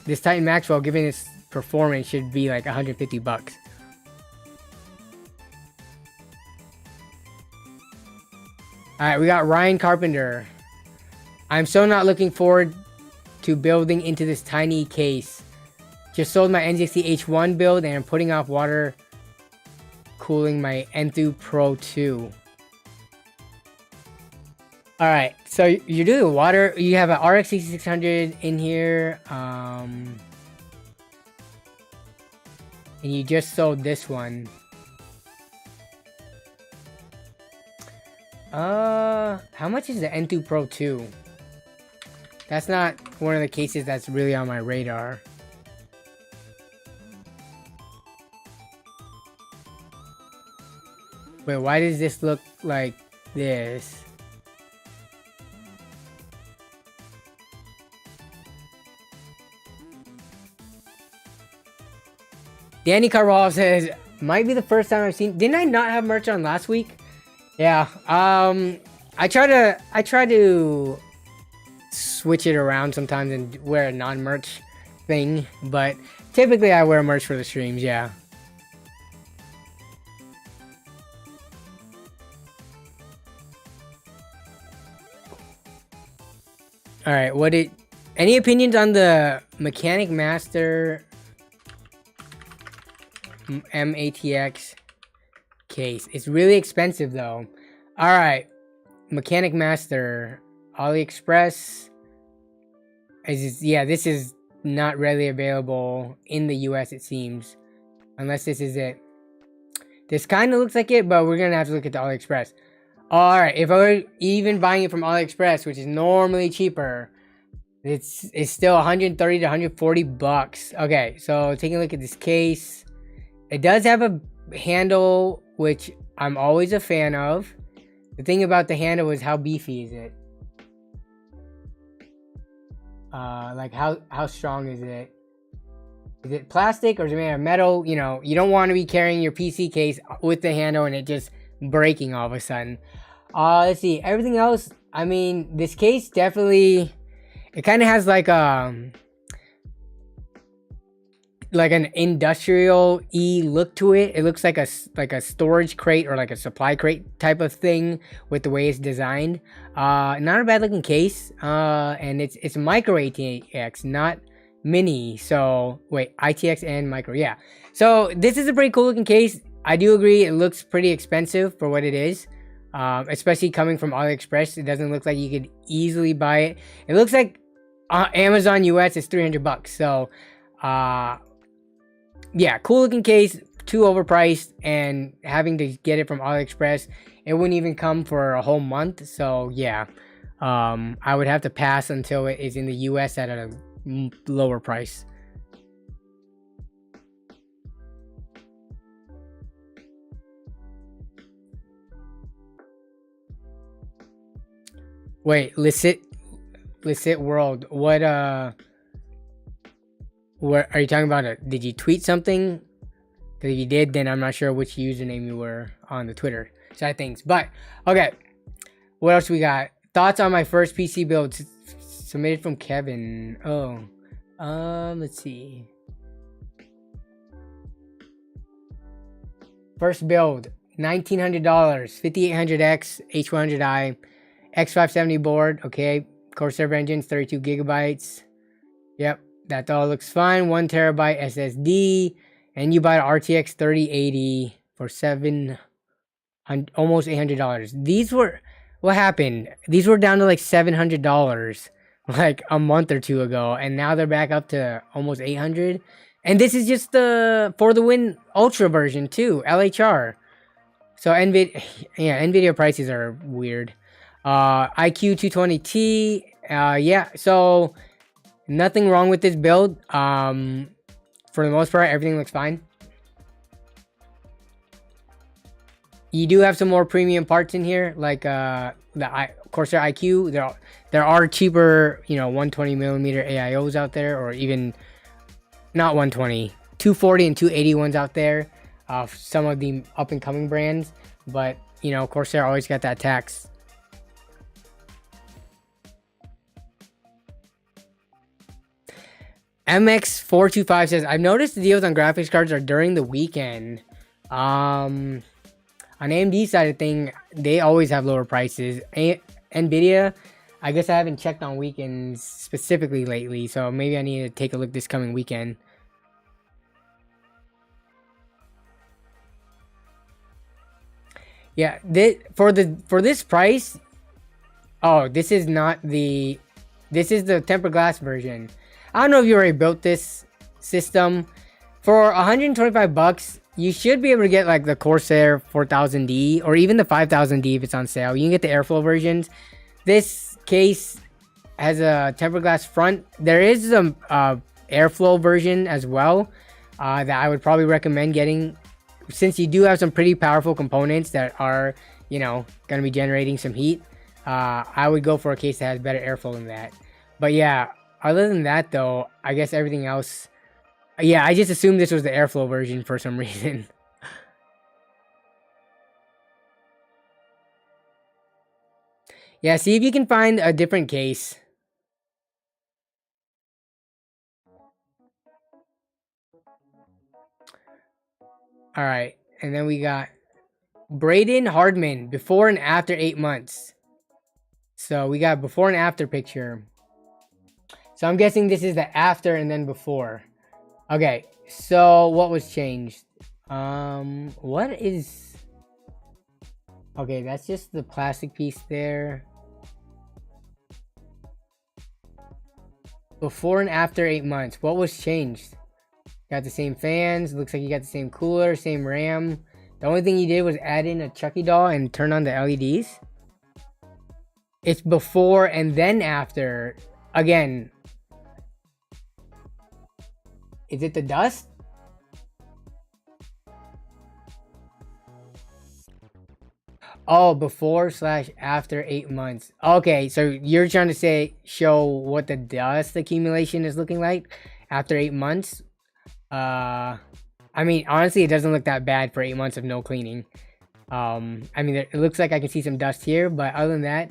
this Titan Maxwell, given its performance, should be like $150. Alright, we got Ryan Carpenter. I'm so not looking forward to building into this tiny case. Just sold my NZXT H1 build and I'm putting off water cooling my Enthoo Pro 2. Alright, so you're doing water. You have an RX 6600 in here. And you just sold this one. How much is the Enthoo Pro 2? That's not one of the cases that's really on my radar. Wait, why does this look like this? Danny Carvalho says, might be the first time I've seen... Didn't I not have merch on last week? Yeah, I try to switch it around sometimes and wear a non-merch thing, but typically I wear merch for the streams, yeah. Alright, any opinions on the Mechanic Master MATX case? It's really expensive though. Alright, Mechanic Master, AliExpress. This is not readily available in the US, it seems. Unless this is it. This kind of looks like it, but we're going to have to look at the AliExpress. Alright, if I were even buying it from AliExpress, which is normally cheaper, it's still 130 to 140 bucks. Okay, so taking a look at this case. It does have a handle, which I'm always a fan of. The thing about the handle is how beefy is it? Like how strong is it? Is it plastic or is it made of metal? You know, you don't want to be carrying your PC case with the handle and it just breaking all of a sudden. Let's see. Everything else, I mean, this case definitely, it kind of has like an industrial-y look to it. It looks like a storage crate or like a supply crate type of thing with the way it's designed. Not a bad looking case. And it's micro ATX, not mini. So wait, ITX and micro, yeah. So this is a pretty cool looking case. I do agree it looks pretty expensive for what it is. Especially coming from AliExpress. It doesn't look like you could easily buy it. It looks like Amazon US is 300 bucks. So yeah, cool looking case, too overpriced, and having to get it from AliExpress, it wouldn't even come for a whole month. So yeah, I would have to pass until it is in the US at a lower price. Wait, Licit World, what are you talking about? Did you tweet something? Because if you did, then I'm not sure which username you were on the Twitter side of things. But okay, what else we got? Thoughts on my first PC build submitted from Kevin. Let's see. First build, $1,900, 5800X H100i, X570 board. Okay, core server engines, 32 gigabytes. Yep. That all looks fine. 1 terabyte SSD, and you buy an RTX 3080 for almost $800. These were, what happened? These were down to like $700 like a month or two ago, and now they're back up to almost 800. And this is just the for the win Ultra version too, LHR. So Nvidia prices are weird. IQ 220T. Yeah. So. Nothing wrong with this build. for the most part, everything looks fine. You do have some more premium parts in here, like the Corsair IQ. There are cheaper, you know, 120mm AIOs out there, or even not 120, 240 and 280 ones out there. Some of the up and coming brands, but you know, Corsair always got that tax. MX425 says, I've noticed the deals on graphics cards are during the weekend. On AMD side of thing, they always have lower prices. Nvidia, I guess I haven't checked on weekends specifically lately, so maybe I need to take a look this coming weekend. Yeah, for this price, oh, this is the tempered glass version. I don't know if you already built this system. For 125 bucks, you should be able to get like the Corsair 4000D or even the 5000D if it's on sale. You can get the airflow versions. This case has a tempered glass front. There is some airflow version as well that I would probably recommend getting, since you do have some pretty powerful components that are, you know, going to be generating some heat. I would go for a case that has better airflow than that. But yeah, other than that though, I guess everything else, yeah, I just assumed this was the airflow version for some reason. Yeah, see if you can find a different case. All right, and then we got Braden Hardman, before and after 8 months. So we got before and after picture. So I'm guessing this is the after and then before. Okay, so what was changed? What is... Okay, that's just the plastic piece there. Before and after 8 months, what was changed? Got the same fans, looks like you got the same cooler, same RAM. The only thing you did was add in a Chucky doll and turn on the LEDs. It's before and then after. Again, is it the dust? Oh, before / after 8 months. Okay, so you're trying to show what the dust accumulation is looking like after 8 months. I mean, honestly, it doesn't look that bad for 8 months of no cleaning. I mean, it looks like I can see some dust here, but other than that,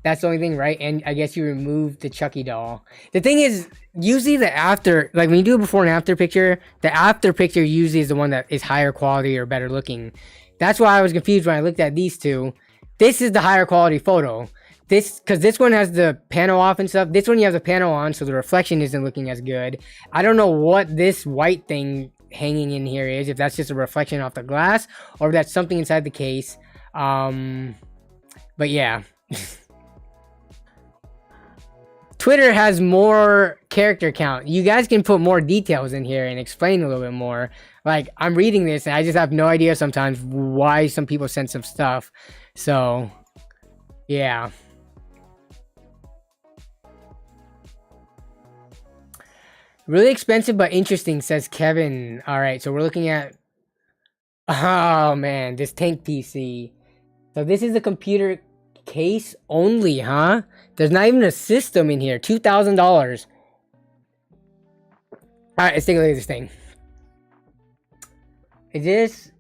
that's the only thing, right? And I guess you removed the Chucky doll. The thing is, usually the after, like when you do a before and after picture, the after picture usually is the one that is higher quality or better looking. That's why I was confused when I looked at these two. This is the higher quality photo. Because this one has the panel off and stuff. This one you have the panel on, so the reflection isn't looking as good. I don't know what this white thing hanging in here is, if that's just a reflection off the glass, or if that's something inside the case. But yeah. Twitter has more character count. You guys can put more details in here and explain a little bit more. Like, I'm reading this and I just have no idea sometimes why some people send some stuff. So, yeah. Really expensive but interesting, says Kevin. Alright, so we're looking at... Oh, man, this tank PC. So this is a computer case only, huh? There's not even a system in here. $2,000. Alright, let's take a look at this thing. Is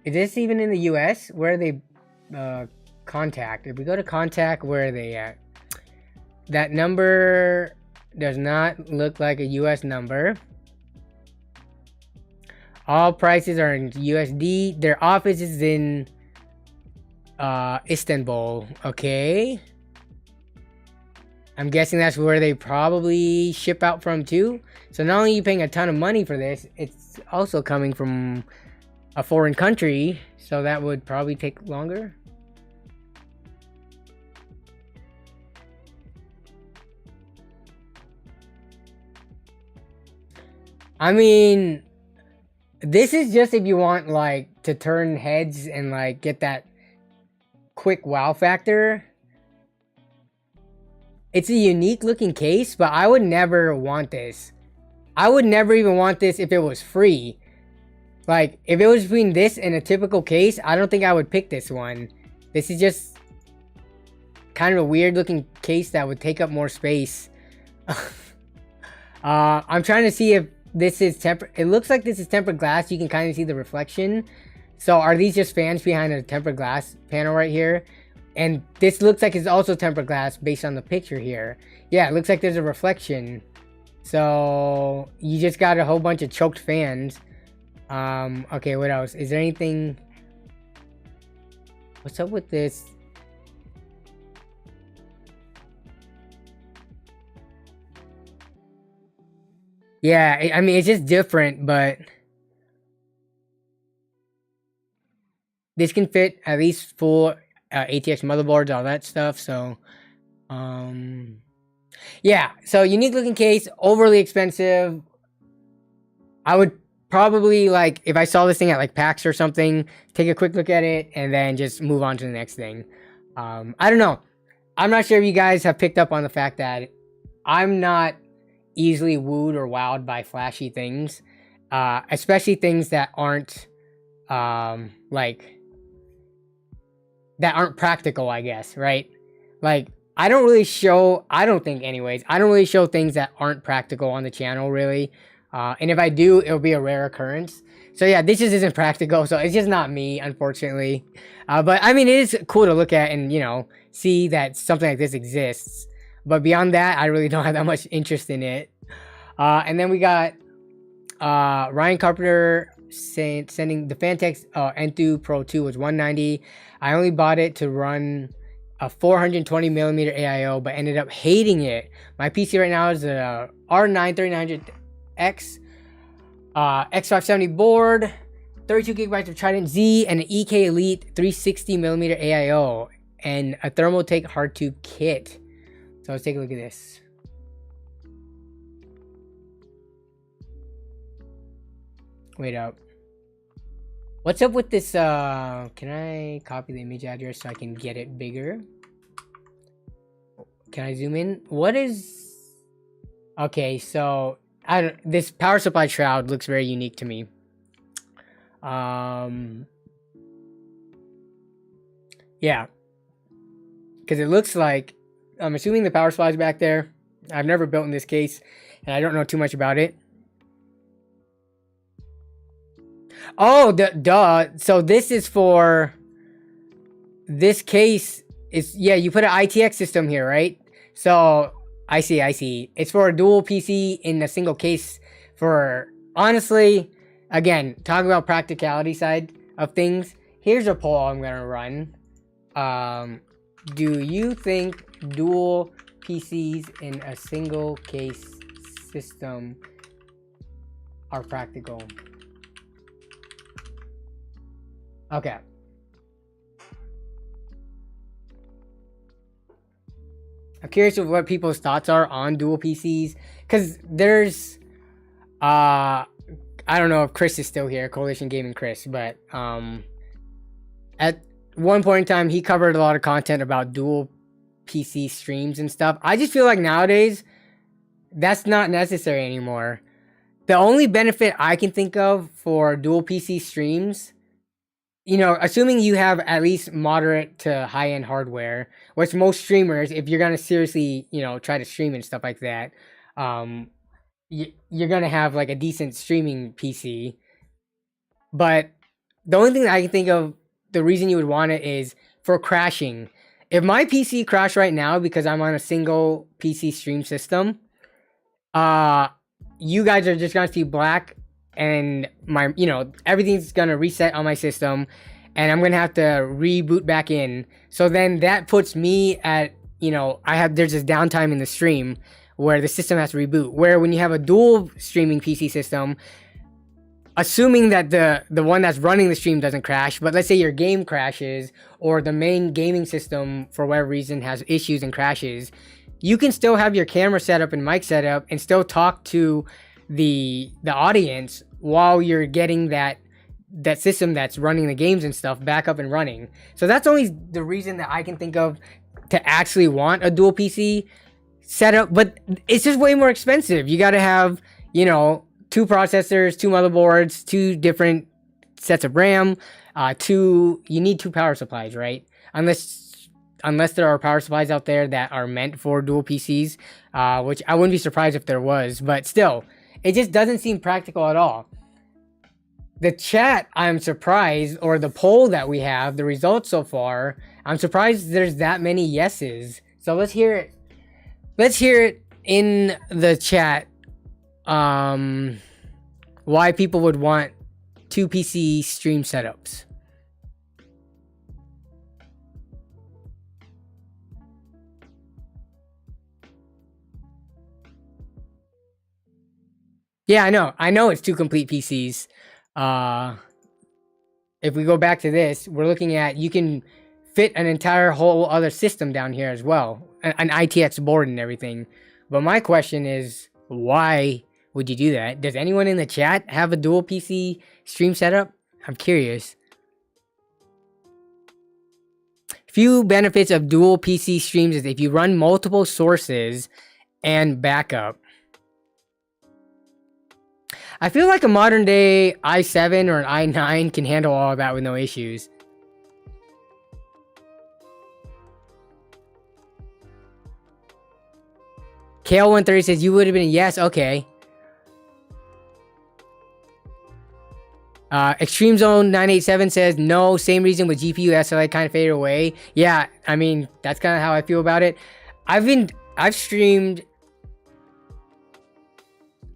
this even in the US? Where are they contact? If we go to contact, where are they at? That number does not look like a US number. All prices are in USD. Their office is in Istanbul. Okay. I'm guessing that's where they probably ship out from too. So not only are you paying a ton of money for this, it's also coming from a foreign country. So that would probably take longer. I mean, this is just if you want like to turn heads and like get that quick wow factor. It's a unique looking case, but I would never want this. I would never even want this if it was free. Like, if it was between this and a typical case, I don't think I would pick this one. This is just kind of a weird looking case that would take up more space. I'm trying to see if this is tempered. It looks like this is tempered glass. You can kind of see the reflection. So are these just fans behind a tempered glass panel right here? And this looks like it's also tempered glass based on the picture here. Yeah, it looks like there's a reflection. So you just got a whole bunch of choked fans. Okay, what else? Is there anything? What's up with this? Yeah, I mean, it's just different, but this can fit at least full ATX motherboards, all that stuff. So, yeah. So unique looking case, overly expensive. I would probably, like, if I saw this thing at like PAX or something, take a quick look at it and then just move on to the next thing. I don't know. I'm not sure if you guys have picked up on the fact that I'm not easily wooed or wowed by flashy things, especially things that aren't like that aren't practical, I guess, right? Like, I don't think anyways, I don't really show things that aren't practical on the channel, really. And if I do, it'll be a rare occurrence. So yeah, this just isn't practical, so it's just not me, unfortunately. But I mean, it is cool to look at and, you know, see that something like this exists. But beyond that, I really don't have that much interest in it. And then we got Ryan Carpenter sending the Fantex Enthoo Pro 2 was $190. I only bought it to run a 420mm AIO, but ended up hating it. My PC right now is a R9 3900X X570 board, 32GB of Trident Z, and an EK Elite 360mm AIO, and a Thermaltake hardtube kit. So let's take a look at this. Wait up. What's up with this? Can I copy the image address so I can get it bigger? Can I zoom in? What is... Okay, so this power supply shroud looks very unique to me. Yeah. Because it looks like... I'm assuming the power supply is back there. I've never built in this case, and I don't know too much about it. Oh, duh. So this is for... This case is... Yeah, you put an ITX system here, right? So, I see. It's for a dual PC in a single case for... Honestly, again, talking about practicality side of things, here's a poll I'm going to run. Do you think dual PCs in a single case system are practical? Okay. I'm curious of what people's thoughts are on dual PCs, because there's I don't know if Chris is still here, Coalition Gaming Chris, but at one point in time he covered a lot of content about dual PC streams and stuff. I just feel like nowadays that's not necessary anymore. The only benefit I can think of for dual PC streams, you know, assuming you have at least moderate to high-end hardware, which most streamers, if you're going to seriously, you know, try to stream and stuff like that, you're going to have like a decent streaming PC. But the only thing that I can think of, the reason you would want it is for crashing. If my PC crashed right now because I'm on a single PC stream system, you guys are just going to see black, and my, you know, everything's gonna reset on my system, and I'm gonna have to reboot back in. So then that puts me at, you know, there's this downtime in the stream where the system has to reboot. Where when you have a dual streaming PC system, assuming that the one that's running the stream doesn't crash, but let's say your game crashes or the main gaming system for whatever reason has issues and crashes, you can still have your camera set up and mic set up and still talk to the audience while you're getting that system that's running the games and stuff back up and running. So that's only the reason that I can think of to actually want a dual PC setup, but it's just way more expensive. You got to have, you know, 2 processors, 2 motherboards, 2 different sets of RAM, you need 2 power supplies, right? Unless there are power supplies out there that are meant for dual PCs, which I wouldn't be surprised if there was, but still, it just doesn't seem practical at all. The chat, I'm surprised, or the poll that we have, the results so far, I'm surprised there's that many yeses. So let's hear it. Let's hear it in the chat. Why people would want 2 PC stream setups. Yeah, I know it's 2 complete PCs. If we go back to this, we're looking at, you can fit an entire whole other system down here as well, an ITX board and everything. But my question is, why would you do that? Does anyone in the chat have a dual PC stream setup? I'm curious. Few benefits of dual PC streams is if you run multiple sources and backup. I feel like a modern day i7 or an i9 can handle all of that with no issues. Kale130 says you would have been a yes. Okay. Extreme Zone 987 says no. Same reason with GPU SLA kind of faded away. Yeah, I mean that's kind of how I feel about it. I've streamed.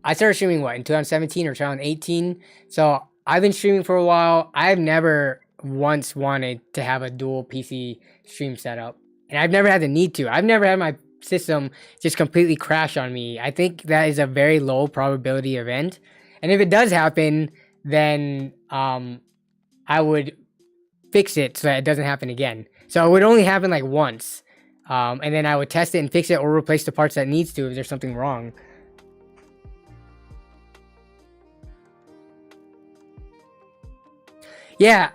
I started streaming what, in 2017 or 2018. So I've been streaming for a while. I've never once wanted to have a dual PC stream setup, and I've never had the need to. I've never had my system just completely crash on me. I think that is a very low probability event, and if it does happen, then I would fix it so that it doesn't happen again. So it would only happen like once, and then I would test it and fix it or replace the parts that needs to if there's something wrong. Yeah,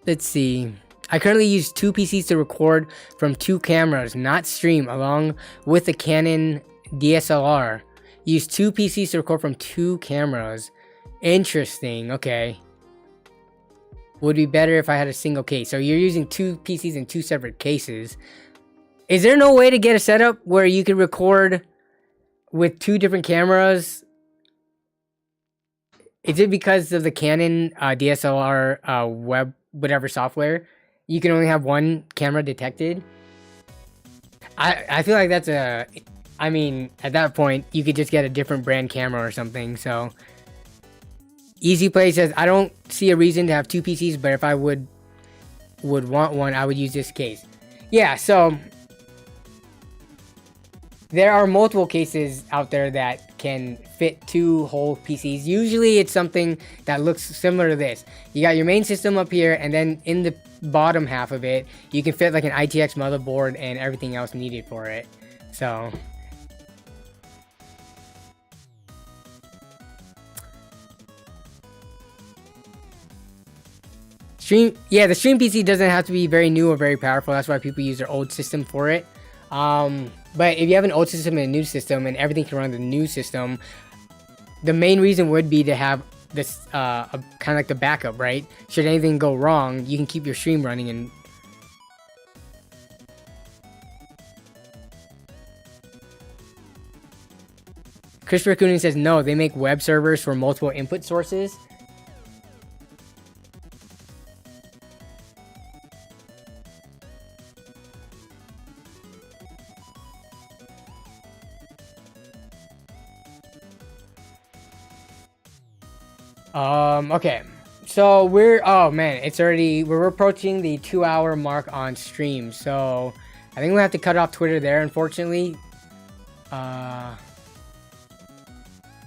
let's see. I currently use 2 PCs to record from 2 cameras, not stream, along with the Canon DSLR. Use 2 PCs to record from 2 cameras. Interesting, okay. Would be better if I had a single case. So you're using 2 PCs in 2 separate cases. Is there no way to get a setup where you can record with 2 different cameras? Is it because of the Canon DSLR web whatever software? You can only have 1 camera detected? I feel like that's a... I mean, at that point, you could just get a different brand camera or something, so... Easy Play says, I don't see a reason to have 2 PCs, but if I would want one, I would use this case. Yeah, so... There are multiple cases out there that can fit 2 whole PCs. Usually it's something that looks similar to this. You got your main system up here, and then in the bottom half of it, you can fit like an ITX motherboard and everything else needed for it. So... the Stream PC doesn't have to be very new or very powerful. That's why people use their old system for it. But if you have an old system and a new system and everything can run the new system, the main reason would be to have this kind of like the backup, right? Should anything go wrong, you can keep your stream running. And Christopher Cooning says no, they make web servers for multiple input sources. Okay, so oh man, we're approaching the 2-hour mark on stream, so I think we have to cut off Twitter there, unfortunately.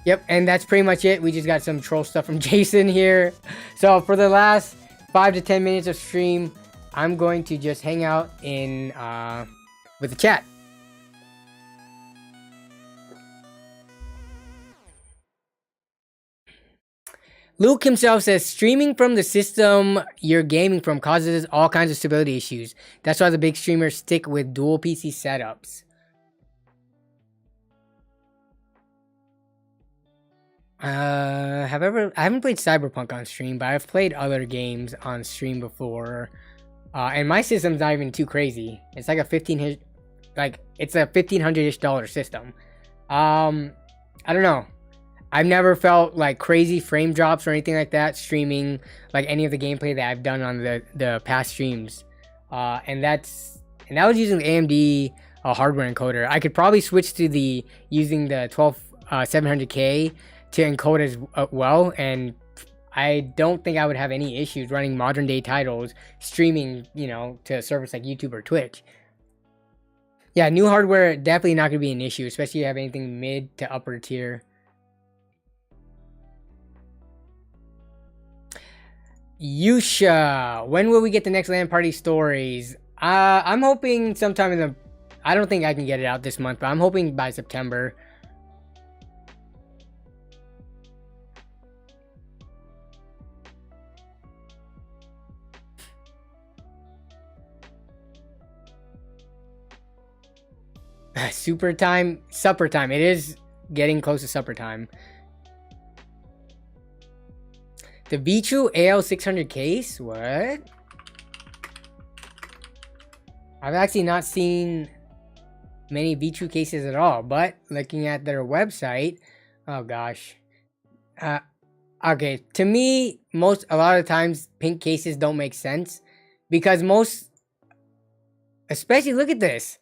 Yep, and that's pretty much it. We just got some troll stuff from Jason here. So for the last 5 to 10 minutes of stream, I'm going to just hang out in, with the chat. Luke himself says, streaming from the system you're gaming from causes all kinds of stability issues. That's why the big streamers stick with dual PC setups. I haven't played Cyberpunk on stream, but I've played other games on stream before. And my system's not even too crazy. It's like a it's a $1,500-ish system. I don't know. I've never felt like crazy frame drops or anything like that streaming like any of the gameplay that I've done on the past streams. And that was using the AMD hardware encoder. I could probably switch to using the 12700K to encode as well, and I don't think I would have any issues running modern day titles streaming, to a service like YouTube or Twitch. Yeah, new hardware definitely not going to be an issue, especially if you have anything mid to upper tier. Yusha, when will we get the next LAN party stories? I'm hoping sometime I don't think I can get it out this month, but I'm hoping by September. Supper time. It is getting close to supper time. The Vetroo AL600 case? What? I've actually not seen many Vetroo cases at all, but looking at their website, oh gosh. Okay, to me, a lot of times pink cases don't make sense because especially look at this.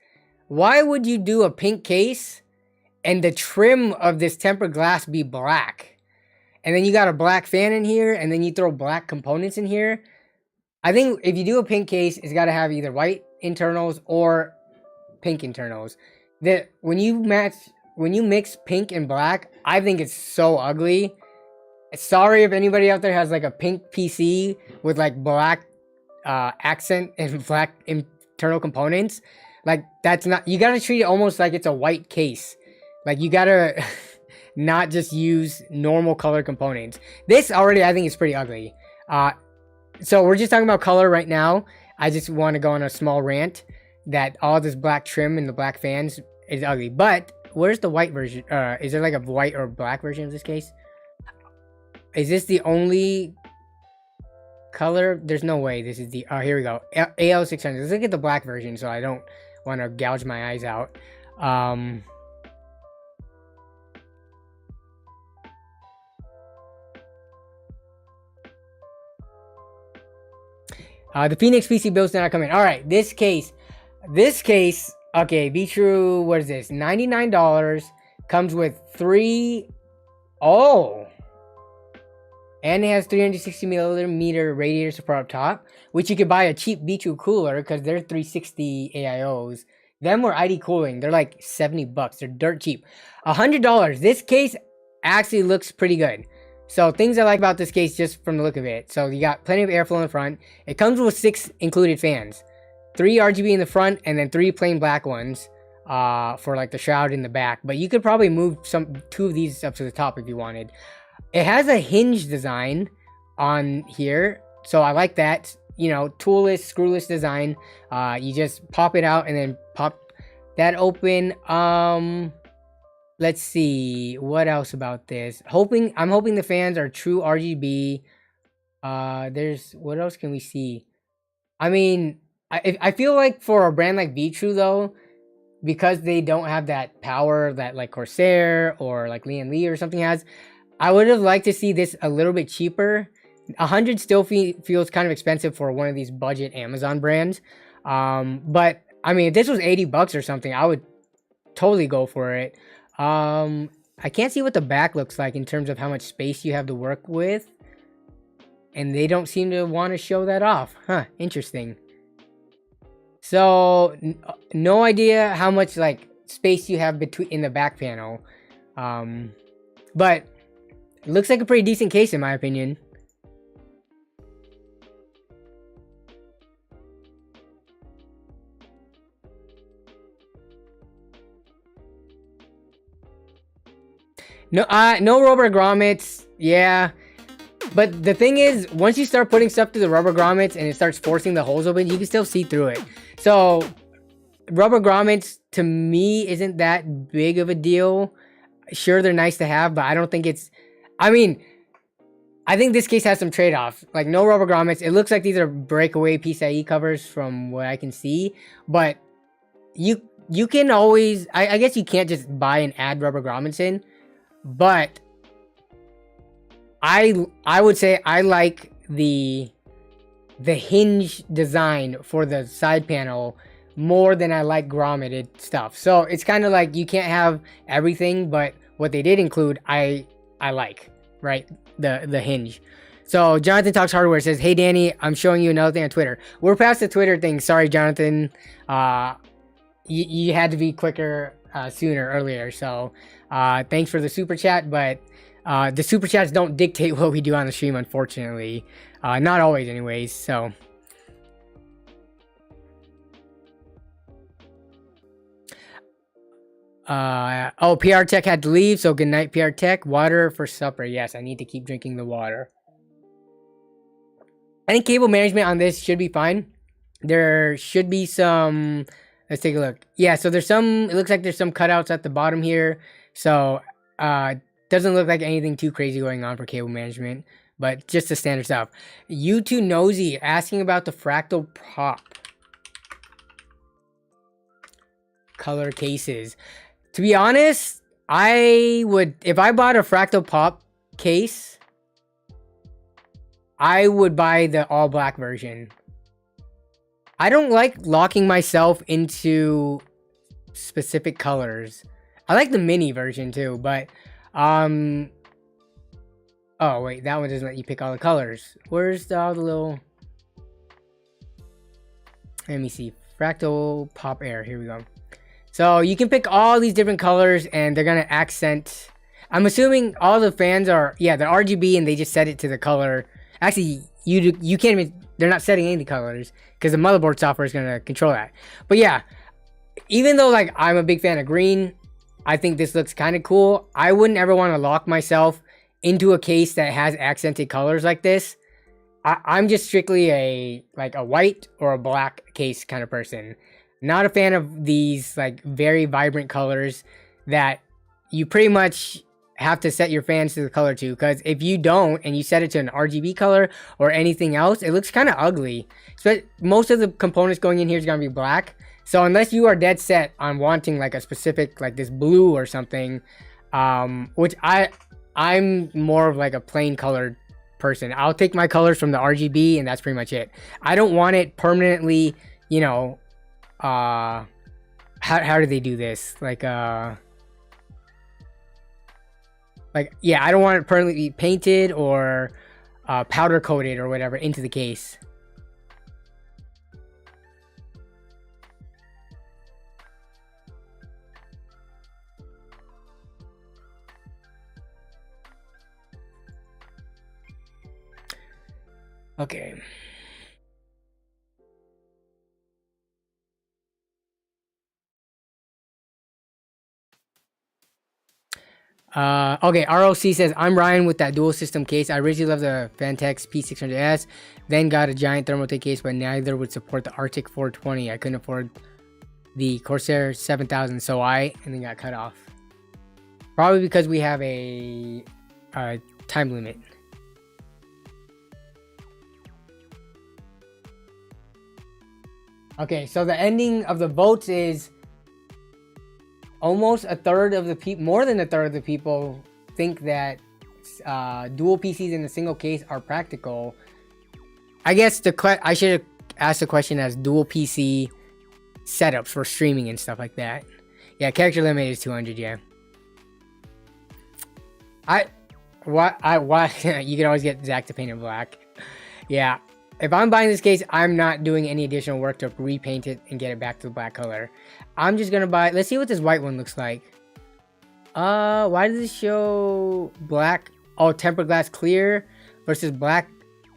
Why would you do a pink case and the trim of this tempered glass be black? And then you got a black fan in here, and then you throw black components in here. I think if you do a pink case, it's got to have either white internals or pink internals. When you mix pink and black, I think it's so ugly. Sorry if anybody out there has like a pink PC with like black accent and black internal components. Like, that's not, you gotta treat it almost like it's a white case. Like, you gotta not just use normal color components. This already, I think, is pretty ugly. So we're just talking about color right now. I just want to go on a small rant that all this black trim and the black fans is ugly. But where's the white version? Is there like a white or black version of this case? Is this the only color? There's no way this is the, here we go. AL600. Let's look at the black version so I don't want to gouge my eyes out. The Phoenix PC builds did not come in. All right, this case, okay, Vetroo, what is this? $99, comes with 3, and it has 360 millimeter radiator support up top, which you could buy a cheap Vetroo cooler because they're 360 AIOs. Them were ID cooling. They're like $70. They're dirt cheap. $100. This case actually looks pretty good. So things I like about this case just from the look of it. So you got plenty of airflow in the front. It comes with 6 included fans. 3 RGB in the front and then 3 plain black ones for like the shroud in the back. But you could probably move 2 of these up to the top if you wanted. It has a hinge design on here. So I like that. Toolless, screwless design. You just pop it out and then pop that open. Let's see what else about this. I'm hoping the fans are true RGB. What else can we see? I mean, I feel like for a brand like Vetroo though, because they don't have that power that like Corsair or like Lian Li or something has, I would have liked to see this a little bit cheaper. 100 still feels kind of expensive for one of these budget Amazon brands. But I mean, if this was $80 or something, I would totally go for it. I can't see what the back looks like in terms of how much space you have to work with. And they don't seem to want to show that off. Huh, interesting. So, no idea how much like space you have in the back panel. But it looks like a pretty decent case in my opinion. No rubber grommets. Yeah. But the thing is, once you start putting stuff through the rubber grommets and it starts forcing the holes open, you can still see through it. So, rubber grommets, to me, isn't that big of a deal. Sure, they're nice to have, but I don't think it's... I mean, I think this case has some trade-offs. Like no rubber grommets. It looks like these are breakaway PCIe covers from what I can see, but you can always, I guess you can't just buy and add rubber grommets in, but I would say I like the hinge design for the side panel more than I like grommeted stuff. So it's kind of like you can't have everything, but what they did include I like, right? The hinge. So Jonathan Talks Hardware says, "Hey Danny, I'm showing you another thing on Twitter." We're past the Twitter thing. Sorry, Jonathan. You had to be quicker earlier. So thanks for the super chat, but the super chats don't dictate what we do on the stream, unfortunately. Not always, anyways. So. PR Tech had to leave, so good night, PR Tech. Water for supper. Yes, I need to keep drinking the water. I think cable management on this should be fine. There should be some. Let's take a look. Yeah, so there's some. It looks like there's some cutouts at the bottom here. So doesn't look like anything too crazy going on for cable management, but just the standard stuff. U2 Nosy asking about the fractal pop color cases. To be honest, I would, if I bought a fractal pop case, I would buy the all black version. I don't like locking myself into specific colors. I like the mini version too, but oh wait, that one doesn't let you pick all the colors. Where's all the little, let me see, fractal pop air, here we go. So you can pick all these different colors and they're gonna accent. I'm assuming all the fans are, yeah, they're RGB and they just set it to the color. Actually, you can't even, they're not setting any colors because the motherboard software is gonna control that. But yeah, even though like I'm a big fan of green, I think this looks kind of cool. I wouldn't ever want to lock myself into a case that has accented colors like this. I'm just strictly a white or a black case kind of person. Not a fan of these like very vibrant colors that you pretty much have to set your fans to the color to, because if you don't and you set it to an RGB color or anything else, it looks kind of ugly. So most of the components going in here is going to be black. So unless you are dead set on wanting like a specific, like this blue or something, which I'm more of like a plain colored person. I'll take my colors from the RGB and that's pretty much it. I don't want it permanently, you know, how do they do this? Like yeah, I don't want it permanently painted or powder coated or whatever into the case. Okay. Okay, ROC says, "I'm Ryan with that dual system case. I originally loved the Fantex P600S, then got a giant Thermaltake case, but neither would support the Arctic 420. I couldn't afford the Corsair 7000, so and then got cut off. Probably because we have a time limit." Okay, so the ending of the votes is almost a third of the people, more than a third of the people think that dual PCs in a single case are practical. I guess I should have asked the question as dual PC setups for streaming and stuff like that. Yeah, character limit is 200, yeah. You can always get Zach to paint it black. Yeah. If I'm buying this case, I'm not doing any additional work to repaint it and get it back to the black color. I'm just gonna buy, let's see what this white one looks like. Why does this show black? Oh, tempered glass clear versus black.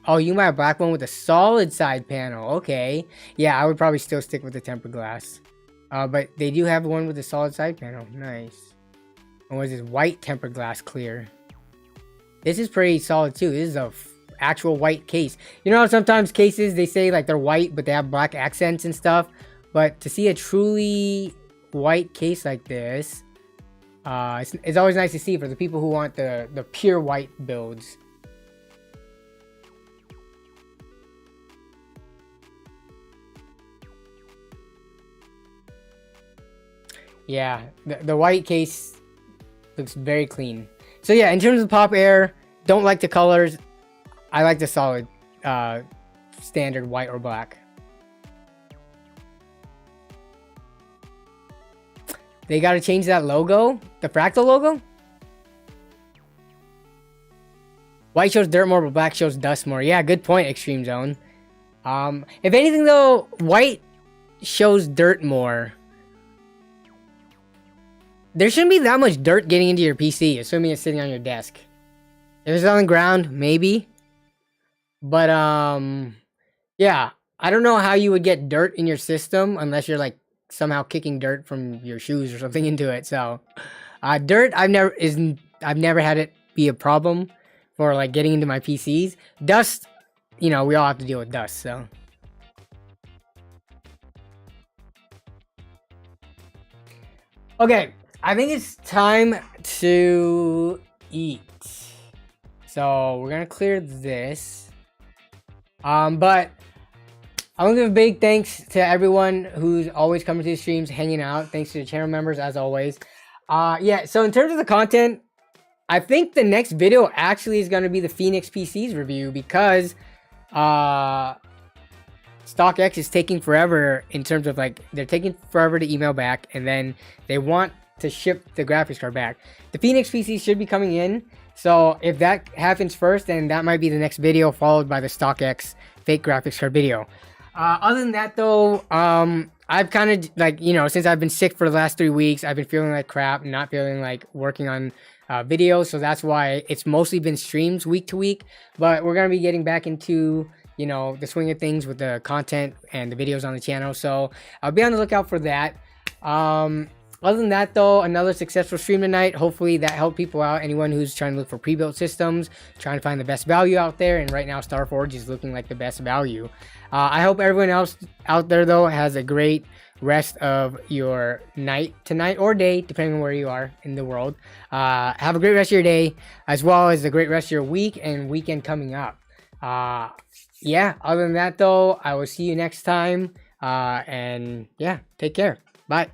Oh, you might have a black one with a solid side panel. Okay. Yeah, I would probably still stick with the tempered glass. But they do have one with a solid side panel. Nice. And what is this? White tempered glass clear. This is pretty solid too. This is a actual white case. You know, sometimes cases they say like they're white but they have black accents and stuff, but to see a truly white case like this, It's always nice to see for the people who want the pure white builds. Yeah, the white case looks very clean. So yeah, in terms of Pop Air, don't like the colors. I like the solid standard white or black. They got to change that logo, the fractal logo. White shows dirt more, but black shows dust more. Yeah, good point, Extreme Zone. If anything though, white shows dirt more. There shouldn't be that much dirt getting into your PC, assuming it's sitting on your desk. If it's on the ground, maybe. But, yeah. I don't know how you would get dirt in your system unless you're, like, somehow kicking dirt from your shoes or something into it. So, dirt, I've never had it be a problem for, like, getting into my PCs. Dust, you know, we all have to deal with dust, so. Okay. I think it's time to eat. So we're gonna clear this. But I want to give a big thanks to everyone who's always coming to the streams, hanging out. Thanks to the channel members as always. Yeah, so in terms of the content, I think the next video actually is gonna be the Phoenix PCs review because StockX is taking forever in terms of like they're taking forever to email back, and then they want to ship the graphics card back. The Phoenix PC should be coming in, so if that happens first, then that might be the next video, followed by the StockX fake graphics card video. Other than that though, I've kind of like, you know, since I've been sick for the last 3 weeks, I've been feeling like crap, not feeling like working on videos, so that's why it's mostly been streams week to week, but we're gonna be getting back into, you know, the swing of things with the content and the videos on the channel, so I'll be on the lookout for that. Other than that though, another successful stream tonight. Hopefully that helped people out. Anyone who's trying to look for pre-built systems, trying to find the best value out there, and right now Starforge is looking like the best value. I hope everyone else out there though has a great rest of your night tonight or day, depending on where you are in the world. Have a great rest of your day, as well as a great rest of your week and weekend coming up. Yeah, other than that though, I will see you next time. And yeah, take care. Bye.